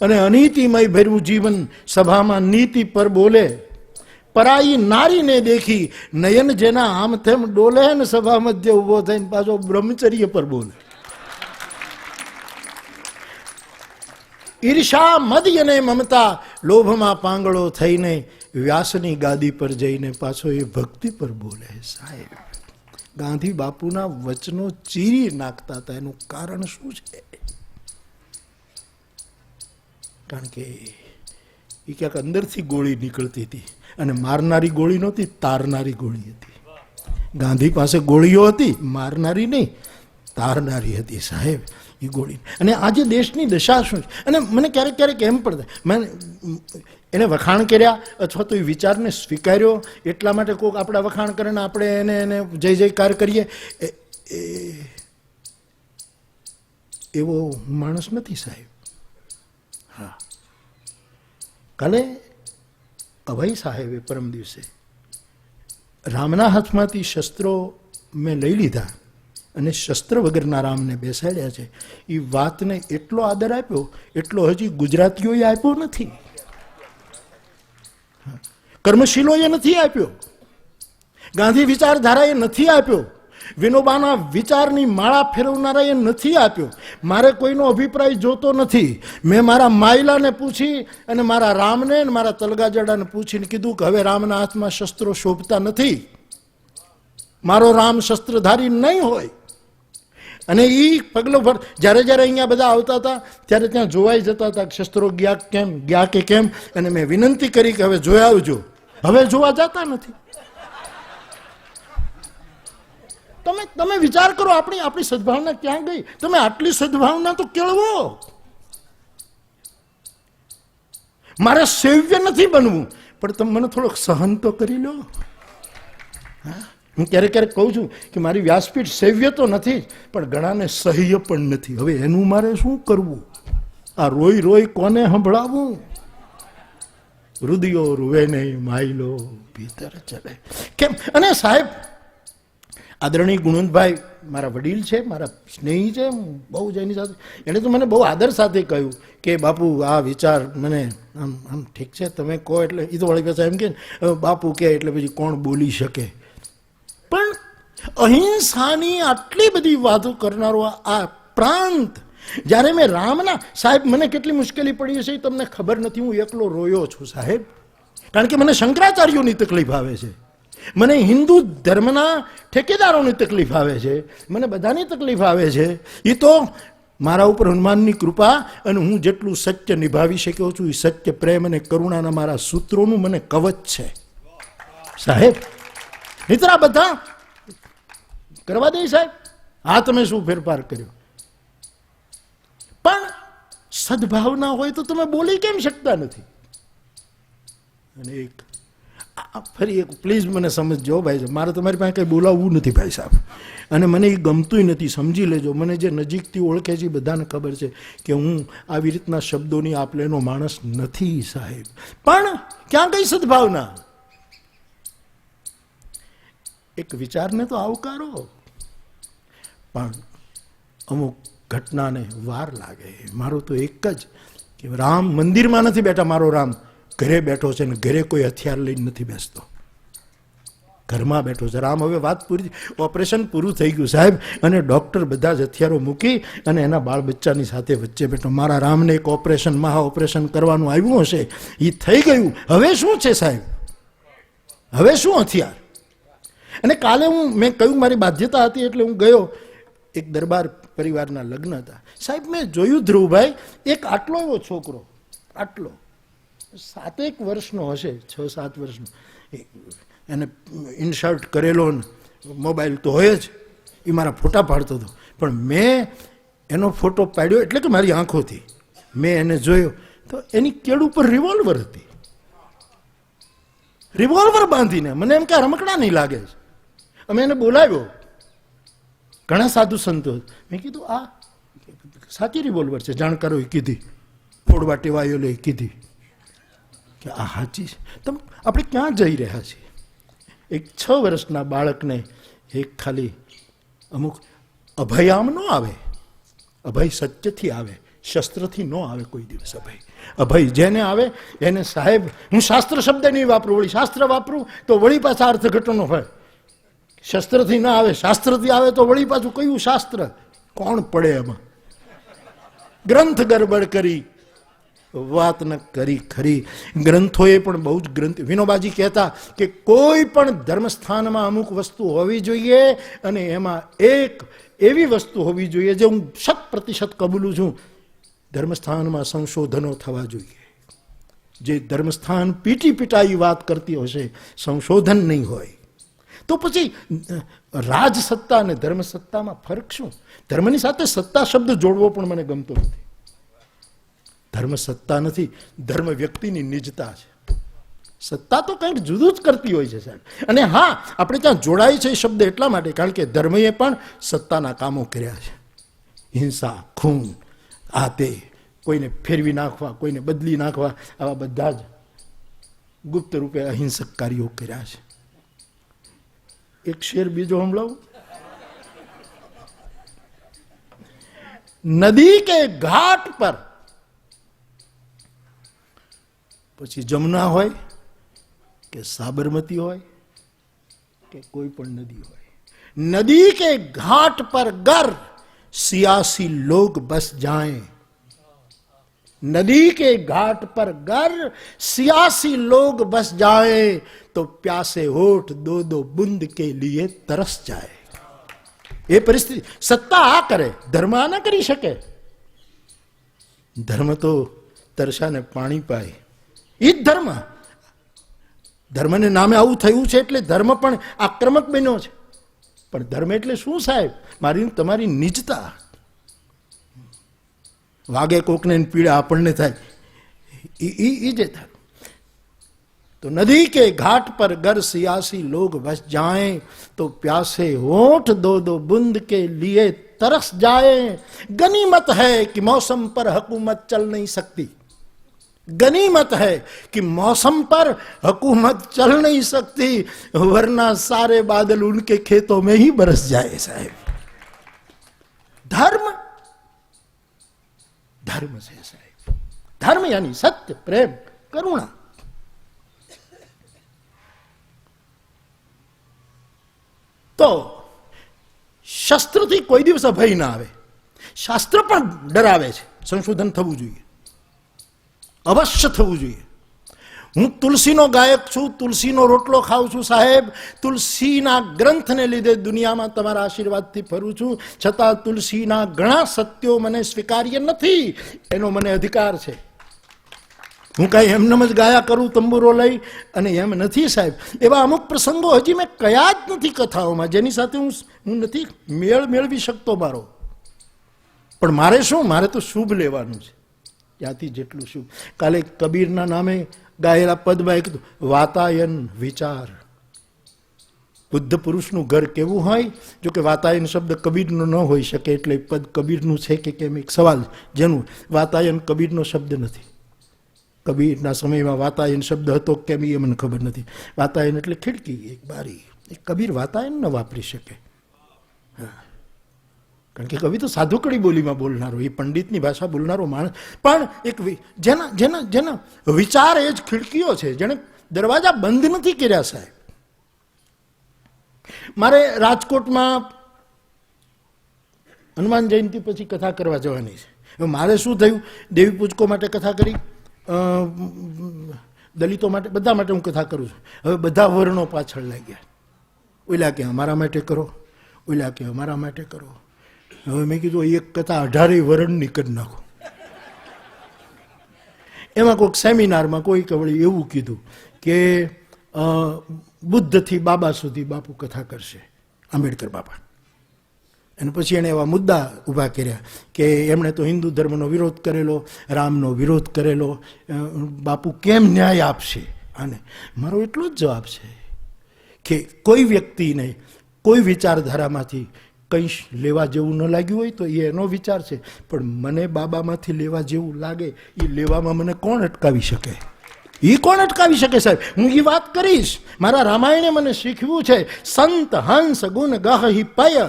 અને અનીતિમય ભર્યું જીવન સભામાં નીતિ પર બોલે. પરાઈ નારીને દેખી નયન જેના આમ તેમ ડોલે ને સભા મધ્ય ઉભો થઈને પાછો બ્રહ્મચર્ય પર બોલે. ઈર્ષા મદ અને મમતા લોભમાં પાંગળો થઈને વ્યાસની ગાદી પર જઈને પાછો એ ભક્તિ પર બોલે. સાહેબ, ગાંધી બાપુના વચનો ચીરી નાખતા હતા. એનું કારણ શું છે? કારણ કે એ ક્યાંક અંદરથી ગોળી નીકળતી હતી અને મારનારી ગોળી નહોતી, તારનારી ગોળી હતી. ગાંધી પાસે ગોળીઓ હતી, મારનારી નહીં, તારનારી હતી. સાહેબ, એ ગોળી. અને આજે દેશની દશા શું છે? અને મને ક્યારેક ક્યારેક એમ પણ મેં એને વખાણ કર્યા અથવા તો એ વિચારને સ્વીકાર્યો એટલા માટે કોઈક આપણા વખાણ કરે ને આપણે એને એને જય જયકાર કરીએ, એવો માણસ નથી સાહેબ. હા, કાલે અભય સાહેબે પરમ દિવસે રામના હાથમાંથી શસ્ત્રો મેં લઈ લીધા અને શસ્ત્ર વગરના રામને બેસાડ્યા છે. એ વાતને એટલો આદર આપ્યો એટલો હજી ગુજરાતીઓએ આપ્યો નથી, કર્મશીલોએ નથી આપ્યો, ગાંધી વિચારધારાએ નથી આપ્યો, વિનોબાના વિચારની માળા ફેરવનારાએ નથી આપ્યો. મારે કોઈનો અભિપ્રાય જોતો નથી. મેં મારા માયલાને પૂછી અને મારા રામને અને મારા તલગાજડાને પૂછીને કીધું કે હવે રામના હાથમાં શસ્ત્રો શોભતા નથી, મારો રામ શસ્ત્રધારી નહીં હોય. અને એ પગલો ભર જ્યારે જ્યારે અહીંયા બધા આવતા હતા ત્યારે ત્યાં જોવાઈ જતા હતા કે શસ્ત્રો ગયા કે કેમ. અને મેં વિનંતી કરી કે હવે જોઈ આવજો. હવે જોવા જતા નથી. તમે વિચાર કરો, આપણી સદભાવના ક્યાં ગઈ? તમે આટલી સદભાવના તો કેળવો. મારે સેવ્ય નથી બનવું, પણ તમે મને થોડોક સહન તો કરી લો. હું ક્યારેક ક્યારેક કહું છું કે મારી વ્યાસપીઠ સેવ્ય તો નથી પણ ઘણાને સહ્ય પણ નથી. હવે એનું મારે શું કરવું? આ રોઈ રોઈ કોને સંભળાવું? રુદિયો રૂવે નહીં, માયલો ભીતર ચલે કેમ? અને સાહેબ, આદરણીય ગુણવંતભાઈ મારા વડીલ છે, મારા સ્નેહી છે, હું બહુ જ એની સાથે, એણે તો મને બહુ આદર સાથે કહ્યું કે બાપુ આ વિચાર મને આમ આમ ઠીક છે તમે કહો એટલે. એ તો વળી પાછા એમ કે બાપુ કહે એટલે પછી કોણ બોલી શકે? પણ અહિંસાની આટલી બધી વાતો કરનારો આ પ્રાંત, જ્યારે મેં રામના, સાહેબ મને કેટલી મુશ્કેલી પડી હશે તમને ખબર નથી. હું એકલો રોયો છું સાહેબ, કારણ કે મને શંકરાચાર્યોની તકલીફ આવે છે, મને હિન્દુ ધર્મના ઠેકેદારોની તકલીફ આવે છે, મને બધાની તકલીફ આવે છે. એ તો મારા ઉપર હનુમાનની કૃપા અને હું જેટલું સત્ય નિભાવી શક્યો છું એ સત્ય, પ્રેમ અને કરુણાના મારા સૂત્રોનું મને કવચ છે સાહેબ. મિત્ર આ બધા કરવા દે સાહેબ. હા, તમે શું ફેરફાર કર્યો? પણ સદભાવના હોય તો તમે બોલી કેમ શકતા નથી? અને એક ફરી એક પ્લીઝ મને સમજજો ભાઈ, મારે તમારી પાસે કંઈ બોલાવવું નથી ભાઈ સાહેબ, અને મને એ ગમતું નથી, સમજી લેજો. મને જે નજીકથી ઓળખે છે બધાને ખબર છે કે હું આવી રીતના શબ્દોની આપલેનો માણસ નથી સાહેબ. પણ ક્યાં કઈ સદભાવના? એક વિચારને તો આવકારો, પણ અમુક ઘટનાને વાર લાગે. મારું તો એક જ કે રામ મંદિરમાં નથી બેઠા, મારો રામ ઘરે બેઠો છે, ને ઘરે કોઈ હથિયાર લઈને નથી બેસતો, ઘરમાં બેઠો છે રામ. હવે વાત પૂરી, ઓપરેશન પૂરું થઈ ગયું સાહેબ, અને ડૉક્ટર બધા જ હથિયારો મૂકી અને એના બાળ બચ્ચાની સાથે વચ્ચે બેઠો. મારા રામને એક ઓપરેશન, મહા ઓપરેશન કરવાનું આવ્યું હશે, એ થઈ ગયું. હવે શું છે સાહેબ? હવે શું હથિયાર? અને કાલે મેં કહ્યું મારી બાધ્યતા હતી એટલે હું ગયો. એક દરબાર પરિવારના લગ્ન હતા સાહેબ. મેં જોયું ધ્રુવભાઈ, એક આટલો એવો છોકરો, આટલો 7 વર્ષનો હશે, 6-7 વર્ષનો, એને ઇનશર્ટ કરેલો ને મોબાઈલ તો હોય જ, એ મારા ફોટા પાડતો હતો. પણ મેં એનો ફોટો પાડ્યો એટલે કે મારી આંખોથી મેં એને જોયો તો એની કેળ ઉપર રિવોલ્વર હતી, રિવોલ્વર બાંધીને. મને એમ કે રમકડા નહીં લાગે છે. અમે એને બોલાવ્યો, ઘણા સાધુ સંતો. મેં કીધું આ સાચી રિવોલ્વર છે, જાણકારોએ કીધી, ફોડવા ટેવાયોલે કીધી કે આ સાચી છે. તમે આપણે ક્યાં જઈ રહ્યા છીએ? એક 6 વર્ષના બાળકને એક ખાલી અમુક અભય આમ ન આવે, અભય સત્યથી આવે, શસ્ત્રથી ન આવે કોઈ દિવસ અભય. અભય જેને આવે એને સાહેબ, હું શાસ્ત્ર શબ્દ નહીં વાપરું, વળી શાસ્ત્ર વાપરું તો વળી પાછા અર્થઘટનો હોય. શસ્ત્રથી ના આવે, શાસ્ત્રથી આવે તો વળી પાછું કયું શાસ્ત્ર, કોણ પડે એમાં? ગ્રંથ ગરબડ કરી વાત ન કરી ખરી. ગ્રંથોએ પણ બહુ જ ગ્રંથ, વિનોબાજી કહેતા કે કોઈ પણ ધર્મસ્થાનમાં અમુક વસ્તુ હોવી જોઈએ અને એમાં એક એવી વસ્તુ હોવી જોઈએ જે હું 100% કબૂલું છું, ધર્મસ્થાનમાં સંશોધનો થવા જોઈએ. જે ધર્મસ્થાન પીટાઈ વાત કરતી હશે, સંશોધન નહીં હોય તો પછી રાજસત્તા અને ધર્મસત્તામાં ફરક શું? ધર્મની સાથે સત્તા શબ્દ જોડવો પણ મને ગમતો નથી. ધર્મ સત્તા નથી, ધર્મ વ્યક્તિની નિજતા છે. સત્તા તો કંઈક જુદું જ કરતી હોય છે સાહેબ. અને હા, આપણે ત્યાં જોડાય છે એ શબ્દ એટલા માટે કારણ કે ધર્મએ પણ સત્તાના કામો કર્યા છે. હિંસા, ખૂન, આ તે, કોઈને ફેરવી નાખવા, કોઈને બદલી નાખવા, આવા બધા જ ગુપ્ત રૂપે અહિંસક કાર્યો કર્યા છે. એક શેર બીજો સંભળાવું. નદી કે ઘાટ પર, પછી જમુના હોય કે સાબરમતી હોય કે કોઈ પણ નદી હોય, નદી કે ઘાટ પર गर सियासी लोग बस जाएं. नदी के घाट पर गर सियासी लोग बस जाएं तो प्यासे होठ दो दो बूंद के लिए तरस जाए. એ પરિસ્થિતિ સત્તા આ કરે, ધર્મ આ ના કરી શકે. ધર્મ તો તરસાને પાણી પાય, એ જ ધર્મ. ધર્મને નામે આવું થયું છે એટલે ધર્મ પણ આક્રમક બન્યો છે. પણ ધર્મ એટલે શું સાહેબ? મારી તમારી નિજતા. વાગે કોકને પીડા આપણને થાય, એ જે થાય. तो नदी के घाट पर गर सियासी लोग बस जाएं तो प्यासे होठ दो दो बूंद के लिए तरस जाएं. गनीमत है कि मौसम पर हुकूमत चल नहीं सकती. गनीमत है कि मौसम पर हुकूमत चल नहीं सकती, वरना सारे बादल उनके खेतों में ही बरस जाए साहब. धर्म धर्म से साहब, धर्म यानी सत्य, प्रेम, करुणा. તો શસ્ત્રથી કોઈ દિવસ અભય ના આવે. શાસ્ત્ર પણ ડરાવે છે. સંશોધન થવું જોઈએ, અવશ્ય થવું જોઈએ. હું તુલસીનો ગાયક છું, તુલસીનો રોટલો ખાઉં છું સાહેબ. તુલસીના ગ્રંથને લીધે દુનિયામાં તમારા આશીર્વાદથી ફરું છું, છતાં તુલસીના ઘણા સત્યો મને સ્વીકાર્ય નથી. એનો મને અધિકાર છે. હું કાંઈ એમનેમ જ ગાયા કરું તંબુરો લઈ અને એમ નથી સાહેબ. એવા અમુક પ્રસંગો હજી મેં કયા જ નથી કથાઓમાં જેની સાથે હું નથી મેળ મેળવી શકતો મારો. પણ મારે શું, મારે તો શુભ લેવાનું છે, ત્યાંથી જેટલું શુભ. કાલે કબીરના નામે ગાયેલા પદમાં કીધું વાતાયન વિચાર. બુદ્ધ પુરુષનું ઘર કેવું હોય? જો કે વાતાયન શબ્દ કબીરનો ન હોઈ શકે એટલે પદ કબીરનું છે કે કેમ એક સવાલ. જેનું વાતાયન કબીરનો શબ્દ નથી. કબીરના સમયમાં વાતાયન શબ્દ હતો કેમ એ મને ખબર નથી. વાતાયન એટલે ખિડકી, એક બારી. એ કબીર વાતાયન ન વાપરી શકે. કારણ કે કવિ તો સાધુકડી બોલીમાં બોલનારો, એ પંડિતની ભાષા બોલનારો માણસ. પણ એક જેના જેના જેના વિચાર એ જ ખિડકીઓ છે, જેને દરવાજા બંધ નથી કર્યા સાહેબ. મારે રાજકોટમાં હનુમાન જયંતિ પછી કથા કરવા જવાની છે. હવે મારે શું થયું, દેવી પૂજકો માટે કથા કરી, દલિતો માટે, બધા માટે હું કથા કરું છું. હવે બધા વર્ણો પાછળ લાગ્યા. ઓલા કે અમારા માટે કરો, ઓલા કે અમારા માટે કરો. હવે મેં કીધું એક કથા 18 વર્ણની કરી નાખો. એમાં કોઈક સેમિનારમાં કોઈ કવળી એવું કીધું કે બુદ્ધથી બાબા સુધી બાપુ કથા કરશે, આંબેડકર બાપા. અને પછી એણે એવા મુદ્દા ઊભા કર્યા કે એમણે તો હિન્દુ ધર્મનો વિરોધ કરેલો, રામનો વિરોધ કરેલો, બાપુ કેમ ન્યાય આપશે આને? મારો એટલો જ જવાબ છે કે કોઈ વ્યક્તિને કોઈ વિચારધારામાંથી કંઈ લેવા જેવું ન લાગ્યું હોય તો એ એનો વિચાર છે, પણ મને બાબામાંથી લેવા જેવું લાગે એ લેવામાં મને કોણ અટકાવી શકે? એ કોણ અટકાવી શકે સાહેબ? હું એ વાત કરીશ. મારા રામાયણે મને શીખવ્યું છે, સંત હંસ ગુણ ગહહિ પય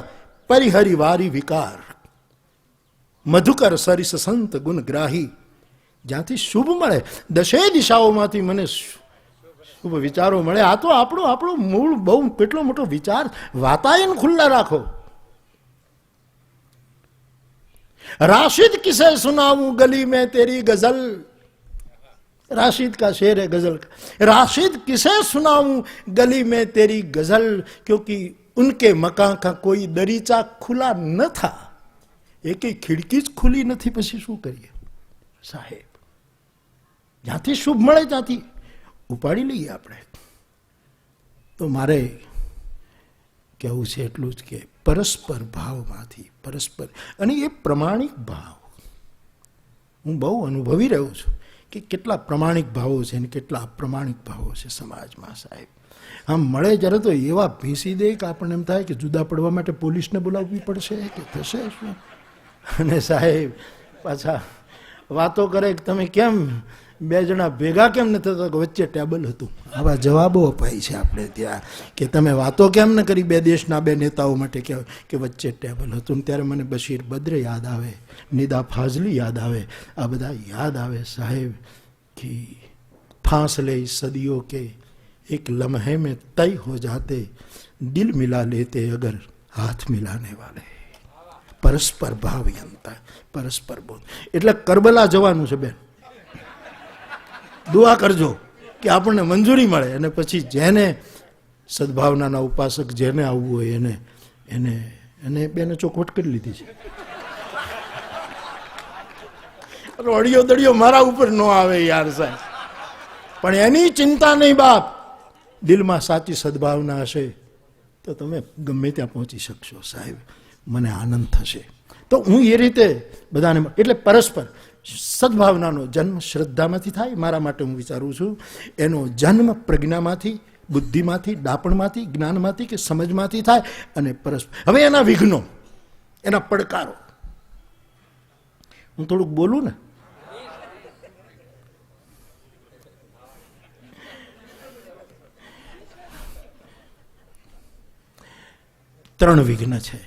પરિહરિવારી વિકાર. મધુકર સરિસ સંત ગુણગ્રાહી. જ્યાંથી શુભ મળે, દશે દિશાઓમાંથી મને શુભ વિચારો મળે. આ તો આપણો મૂળ બહુ કેટલો મોટો વિચાર. વાતાયન ખુલ્લા રાખો. राशिद किसे सुनाऊं गली में तेरी गजल. राशिद का शेर है गजल का. राशिद किसे सुनाऊं गली में तेरी गजल, क्योंकि उनके मकान का कोई दरीचा खुला न था. एक खिड़की જ ખુલી નથી. પછી શું કરીએ સાહેબ? જ્યાંથી શુભ મળે ત્યાંથી ઉપાડી લઈએ આપણે. તો મારે કહેવું છે એટલું જ કે પરસ્પર ભાવમાંથી પરસ્પર, અને એ પ્રમાણિક ભાવ. હું બહુ અનુભવી રહ્યો છું કે કેટલા પ્રમાણિક ભાવો છે અને કેટલા અપ્રમાણિક ભાવો છે સમાજમાં સાહેબ. આમ મળે જ્યારે તો એવા ભીસી દે કે આપણને એમ થાય કે જુદા પડવા માટે પોલીસને બોલાવવી પડશે કે થશે શું. અને સાહેબ પાછા વાતો કરે કે તમે કેમ બે જણા ભેગા કેમ ન થતા, વચ્ચે ટેબલ હતું. આવા જવાબો અપાય છે આપણે ત્યાં કે તમે વાતો કેમ ન કરી બે દેશના બે નેતાઓ માટે કે વચ્ચે ટેબલ હતું. ત્યારે મને બશીર બદ્ર યાદ આવે, નિદા ફાઝલી યાદ આવે, આ બધા યાદ આવે સાહેબ કે ફાંસલે સદીઓ કે એક લમ્હે में तय हो जाते, दिल मिला लेते अगर हाथ मिलाने वाले. પરસ્પર ભાવયંતા, પરસ્પર બોધ. એટલે કરબલા જવાનું છે બેન. દુઆ કરજો કે આપણને મંજૂરી મળે, અને પછી જેને સદભાવનાના ઉપાસક જેને આવવું હોય એને એને એને બેને ચોખવટ કરી લીધી છે. રોડિયો દડિયો મારા ઉપર ન આવે યાર સાહેબ. પણ એની ચિંતા નહીં બાપ. દિલમાં સાચી સદભાવના હશે તો તમે ગમે ત્યાં પહોંચી શકશો સાહેબ. મને આનંદ થશે. તો હું એ રીતે બધાને, એટલે પરસ્પર સદભાવનાનો જન્મ શ્રદ્ધામાંથી થાય. મારા માટે હું વિચારું છું એનો જન્મ પ્રજ્ઞામાંથી, બુદ્ધિમાંથી, ડાપણમાંથી, જ્ઞાનમાંથી કે સમજમાંથી થાય. અને પરસ્પર હવે એના વિઘ્નો, એના પડકારો. હું થોડુંક બોલું ને. ત્રણ વિઘ્ન છે.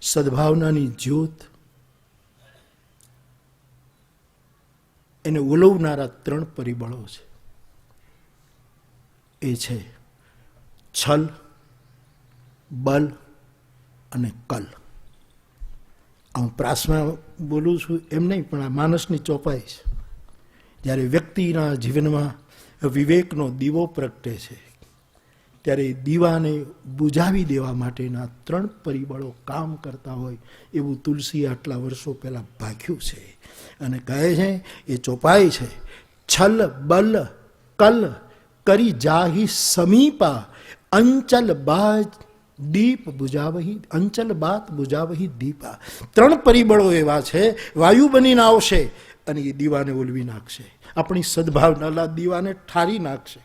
સદભાવનાની જ્યોત, એને ઓલવનારા ત્રણ પરિબળો છે. એ છે છલ, બલ અને કલ. હું પ્રાસમાં બોલું છું એમ નહીં, પણ આ માનસની ચોપાઈ છે. જ્યારે વ્યક્તિના જીવનમાં વિવેકનો દીવો પ્રગટે છે ત્યારે દીવાને બુઝાવી દેવા માટેના ત્રણ પરિબળો કામ કરતા હોય એવું તુલસીએ આટલા વર્ષો પહેલાં ભાખ્યું છે. અને કહે છે એ ચોપાઈ છે, છલ બલ કલ કરી જાહી સમીપા, અંચલ બાજ દીપ બુજાવહી, અંચલ બાત બુજાવહી દીપા. ત્રણ પરિબળો એવા છે, વાયુ બનીને આવશે અને એ દીવાને ઓલવી નાખશે. આપણી સદભાવના દીવાને ઠારી નાખશે.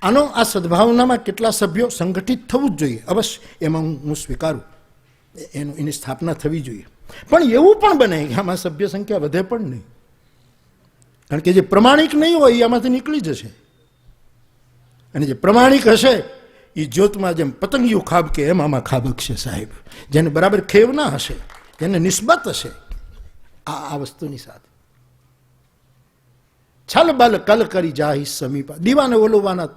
આનો આ સદભાવનામાં કેટલા સભ્યો સંગઠિત થવું જ જોઈએ, અવશ્ય એમાં હું સ્વીકારું, એની સ્થાપના થવી જોઈએ. પણ એવું પણ બને કે આમાં સભ્ય સંખ્યા વધે પણ નહીં. કારણ કે જે પ્રમાણિક નહીં હોય એ આમાંથી નીકળી જશે, અને જે પ્રમાણિક હશે એ જ્યોતમાં જેમ પતંગિયું ખાબકે એમ આમાં ખાબકશે સાહેબ. જેને બરાબર ખેવ ના હશે, જેને નિસ્બત હશે આ વસ્તુની સાથે. છલ બલ કલ કરી જાહી સમીપા. દીવાને ઓલવવાના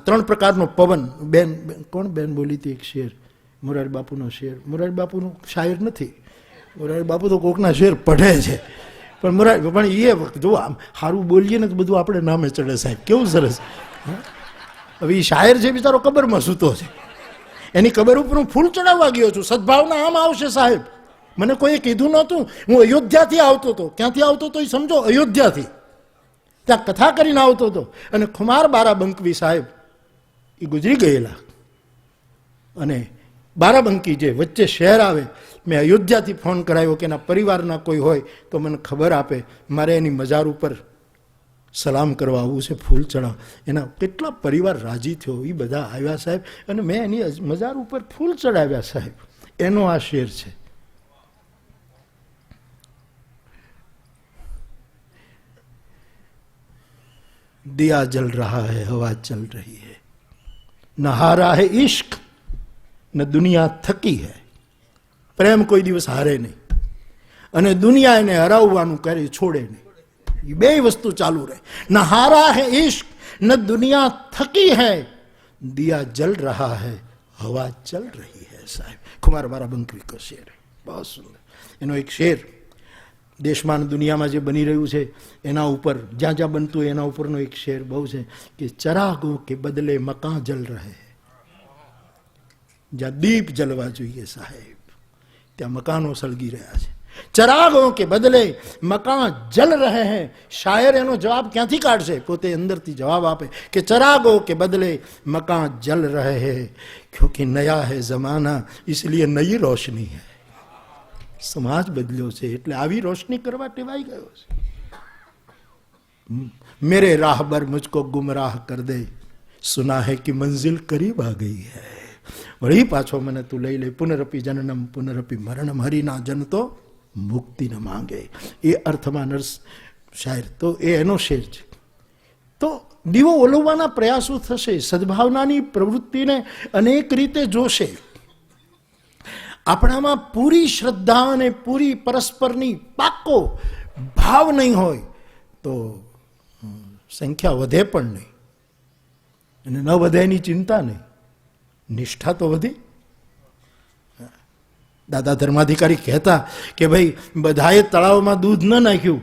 ત્રણ પ્રકારનો પવન. બેન કોણ બેન બોલી હતી એક શેર, મોરારી બાપુનો શેર. મોરારી બાપુનો શાયર નથી, મોરારી બાપુ તો કોકના શેર પઢે છે. પણ મોરારી પણ એ વખત જો આમ સારું બોલીએ ને તો બધું આપણે નામે ચડે સાહેબ. કેવું સરસ. હવે એ શાયર છે બિચારો કબરમાં સૂતો છે, એની કબર ઉપર હું ફૂલ ચડાવવા ગયો છું. સદભાવના આમ આવશે સાહેબ. મને કોઈએ કીધું નહોતું. હું અયોધ્યાથી આવતો હતો. ક્યાંથી આવતો હતો એ સમજો, અયોધ્યાથી. ત્યાં કથા કરીને આવતો હતો. અને ખુમાર બારાબંકી સાહેબ એ ગુજરી ગયેલા. અને બારાબંકી જે વચ્ચે શહેર આવે, મેં અયોધ્યાથી ફોન કરાવ્યો કે એના પરિવારના કોઈ હોય તો મને ખબર આપે, મારે એની મજાર ઉપર સલામ કરવા આવવું છે, ફૂલ ચડાવ. એના કેટલા પરિવાર રાજી થયો, એ બધા આવ્યા સાહેબ, અને મેં એની મજાર ઉપર ફૂલ ચડાવ્યા સાહેબ. એનો આ શેર છે. दिया जल रहा है, हवा चल रही है, न हारा है इश्क न दुनिया थकी है, પ્રેમ કોઈ દિવસ હારે નહીં, અને દુનિયા એને હરાવવાનું ક્યારેય છોડે નહીં. એ બે વસ્તુ ચાલુ રહે. ન હારા હૈ ઇશ્ક, ન દુનિયા થકી હૈ, દિયા જલ રહા હૈ, હવા ચલ રહી હૈ. સાહેબ કુમાર બારાબંકી કો શેર હૈ, બહુ સુંદર. એનો એક શેર દેશમાં દુનિયામાં જે બની રહ્યું છે એના ઉપર, જ્યાં જ્યાં બનતું એના ઉપરનો એક શેર બહુ છે કે ચરાગો કે બદલે મકાન જલ રહે. જ્યાં દીપ જલવા જોઈએ સાહેબ, ત્યાં મકાનો સળગી રહ્યા છે. ચરાગો કે બદલે મકાન જલ રહે હૈ. શાયર એનો જવાબ ક્યાંથી કાઢશે? પોતે અંદરથી જવાબ આપે કે ચરાગો કે બદલે મકાન જલ રહે હૈ, ક્યોંકि નયા હૈ જમાના इसलिए નઈ રોશની હૈ. સમાજ બદલ્યો છે એટલે આવી રોશની કરવા ટેવાઈ ગયો છે. મેરે રાહબર મુझको ગુમરાહ કર દે, સુના હૈ કે મંજિલ કરીબ આ ગઈ હૈ. વળી પાછો મને તું લઈ લે, પુનરપી જનનમ પુનરપી મરણમ, હરિના જન તો મુક્તિ ન માંગે. એ અર્થમાં નર્સ શાયર તો એ એનો શેર છે. તો દીવો ઓલવવાના પ્રયાસો થશે, સદભાવનાની પ્રવૃત્તિને અનેક રીતે જોશે. આપણામાં પૂરી શ્રદ્ધા અને પૂરી પરસ્પરની પાકો ભાવ નહીં હોય તો સંખ્યા વધે પણ નહીં, અને ન વધે એની ચિંતા નહીં, નિષ્ઠા તો વધી. દાદા ધર્માધિકારી કહેતા કે ભાઈ બધાએ તળાવમાં દૂધ ન નાખ્યું,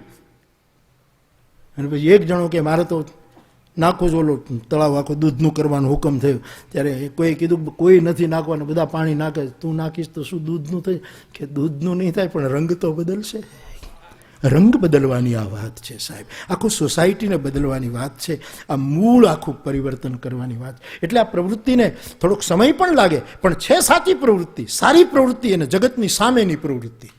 અને પછી એક જણો કે મારે તો નાખો જ ઓલો તળાવ આખો દૂધનું કરવાનો હુકમ થયો. ત્યારે કોઈ કીધું કોઈ નથી નાખવાનું, બધા પાણી નાખે, તું નાખીશ તો શું દૂધનું થાય? કે દૂધનું નહીં થાય પણ રંગ તો બદલશે. રંગ બદલવાની આ વાત છે સાહેબ, આખું સોસાયટીને બદલવાની વાત છે, આ મૂળ આખું પરિવર્તન કરવાની વાત. એટલે આ પ્રવૃત્તિને થોડોક સમય પણ લાગે, પણ છે સાચી પ્રવૃત્તિ, સારી પ્રવૃત્તિ, અને જગતની સામેની પ્રવૃત્તિ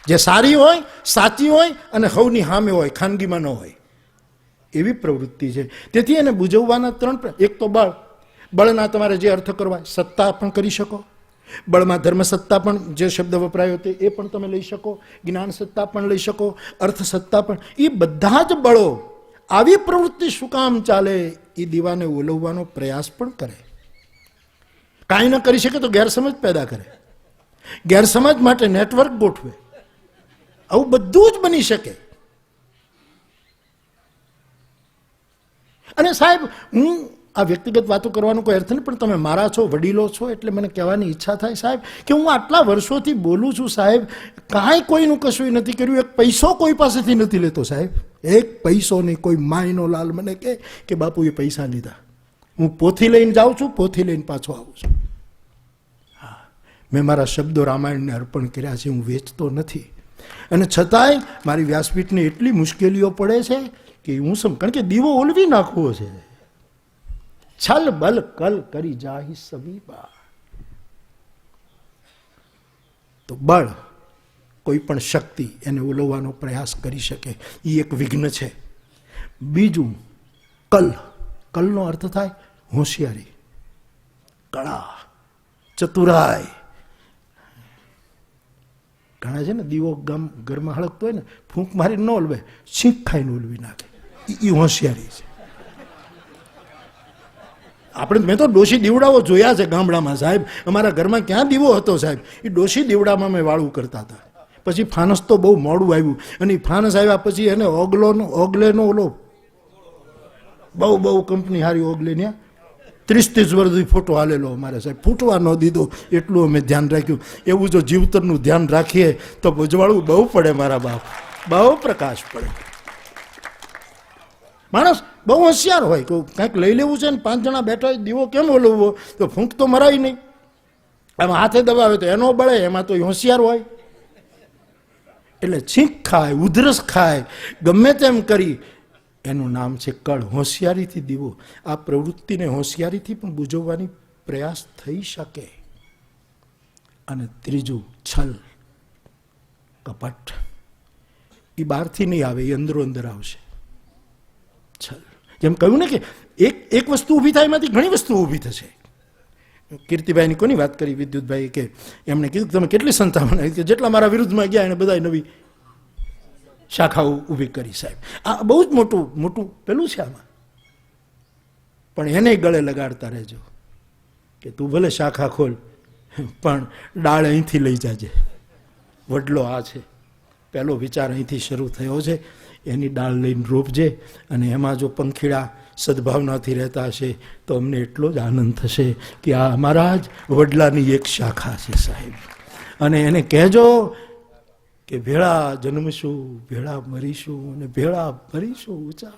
જે સારી હોય, સાચી હોય અને હવની સામે હોય, ખાનગીમાં ન હોય, એવી પ્રવૃત્તિ છે. તેથી એને બુજવવાના ત્રણ, એક તો બળ, બળના તમારે જે અર્થ કરવા, સત્તા પણ કરી શકો, બળમાં ધર્મ સત્તા પણ જે શબ્દ વપરાયો તે એ પણ તમે લઈ શકો, જ્ઞાન સત્તા પણ લઈ શકો, અર્થ સત્તા પણ. એ બધા જ બળો આવી પ્રવૃત્તિ શું કામ ચાલે? એ દીવાને ઓલવવાનો પ્રયાસ પણ કરે. કાંઈ ન કરી શકે તો ગેરસમજ પેદા કરે, ગેરસમજ માટે નેટવર્ક ગોઠવે, આવું બધું જ બની શકે. અને સાહેબ હું આ વ્યક્તિગત વાતો કરવાનો કોઈ અર્થ નહીં, પણ તમે મારા છો, વડીલો છો, એટલે મને કહેવાની ઈચ્છા થાય સાહેબ કે હું આટલા વર્ષોથી બોલું છું સાહેબ, કાંઈ કોઈનું કશું નથી કર્યું, એક પૈસો કોઈ પાસેથી નથી લેતો સાહેબ, એક પૈસો નહીં. કોઈ માયનો લાલ મને કે બાપુ એ પૈસા લીધા, હું પોથી લઈને જાઉં છું, પોથી લઈને પાછો આવું છું. હા, મેં મારા શબ્દો રામાયણને અર્પણ કર્યા છે, હું વેચતો નથી. અને છતાંય મારી વ્યાસપીઠને એટલી મુશ્કેલીઓ પડે છે કે હું કારણ કે દીવો ઓલવી નાખવો છે. છલ બલ કલ કરી જાહી સબીબા. તો બળ, કોઈ પણ શક્તિ એને ઓલવવાનો પ્રયાસ કરી શકે, એ એક વિઘ્ન છે. બીજું કલ, કલનો અર્થ થાય હોશિયારી, કળા, ચતુરાઈ. ઘણા છે ને દીવો ઘરમાં હળગતો હોય ને, ફૂંક મારીને ન ઓલવે, છીંક ખાઈને ઓલવી નાખે, એ હોશિયારી છે. આપણે મેં તો ડોશી દીવડાઓ જોયા છે ગામડામાં સાહેબ, અમારા ઘરમાં ક્યાં દીવો હતો સાહેબ, એ ડોશી દીવડામાં મેં વાળું કરતા હતા. પછી ફાનસ તો બહુ મોડું આવ્યું, અને ફાનસ આવ્યા પછી એને ઓગલેનો ઓલો બહુ કંપની હારી ઓગલે ને 30 વર્ષથી ફોટો હાલેલો અમારે સાહેબ, ફૂટવા ન દીધો, એટલું અમે ધ્યાન રાખ્યું. એવું જો જીવતરનું ધ્યાન રાખીએ તો ઉજવાળવું બહુ પડે મારા બાપ, બહુ પ્રકાશ પડે. માણસ બહુ હોશિયાર હોય, કંઈક લઈ લેવું છે ને 5 જણા બેઠા હોય, દીવો કેમ ઓલવવો? તો ફૂંક તો મરાય નહીં, આમાં હાથે દબાવે તો એનો બળે, એમાં તો હોશિયાર હોય. એટલે છીંક ખાય, ઉધરસ ખાય, ગમે તેમ કરી, એનું નામ છે કળ. હોશિયારીથી દીવો, આ પ્રવૃત્તિને હોશિયારીથી પણ બુજવવાની પ્રયાસ થઈ શકે. અને ત્રીજું છલ, કપટ. એ બહારથી નહીં આવે, એ અંદરો અંદર આવશે. છલ, જેમ કહ્યું ને કે એક વસ્તુ ઊભી થાય એમાંથી ઘણી વસ્તુઓ ઊભી થશે. કીર્તિભાઈની કોની વાત કરી, વિદ્યુતભાઈ, કે એમણે કીધું તમે કેટલી સંસ્થા બનાવી, કે જેટલા મારા વિરુદ્ધમાં ગયા એને બધા નવી શાખાઓ ઊભી કરી સાહેબ. આ બહુ જ મોટું પેલું છે આમાં. પણ એને ગળે લગાડતા રહેજો કે તું ભલે શાખા ખોલ, પણ ડાળ અહીંથી લઈ જાજે. વડલો આ છે, પહેલો વિચાર અહીંથી શરૂ થયો છે. એની ડાળ લઈને રોપજે, અને એમાં જો પંખીડા સદભાવનાથી રહેતા હશે તો અમને એટલો જ આનંદ થશે કે આ અમારા જ વડલાની એક શાખા છે સાહેબ. અને એને કહેજો કે ભેળા જન્મશું, ભેળા મરીશું, અને ભેળા મરીશું ઊંચા.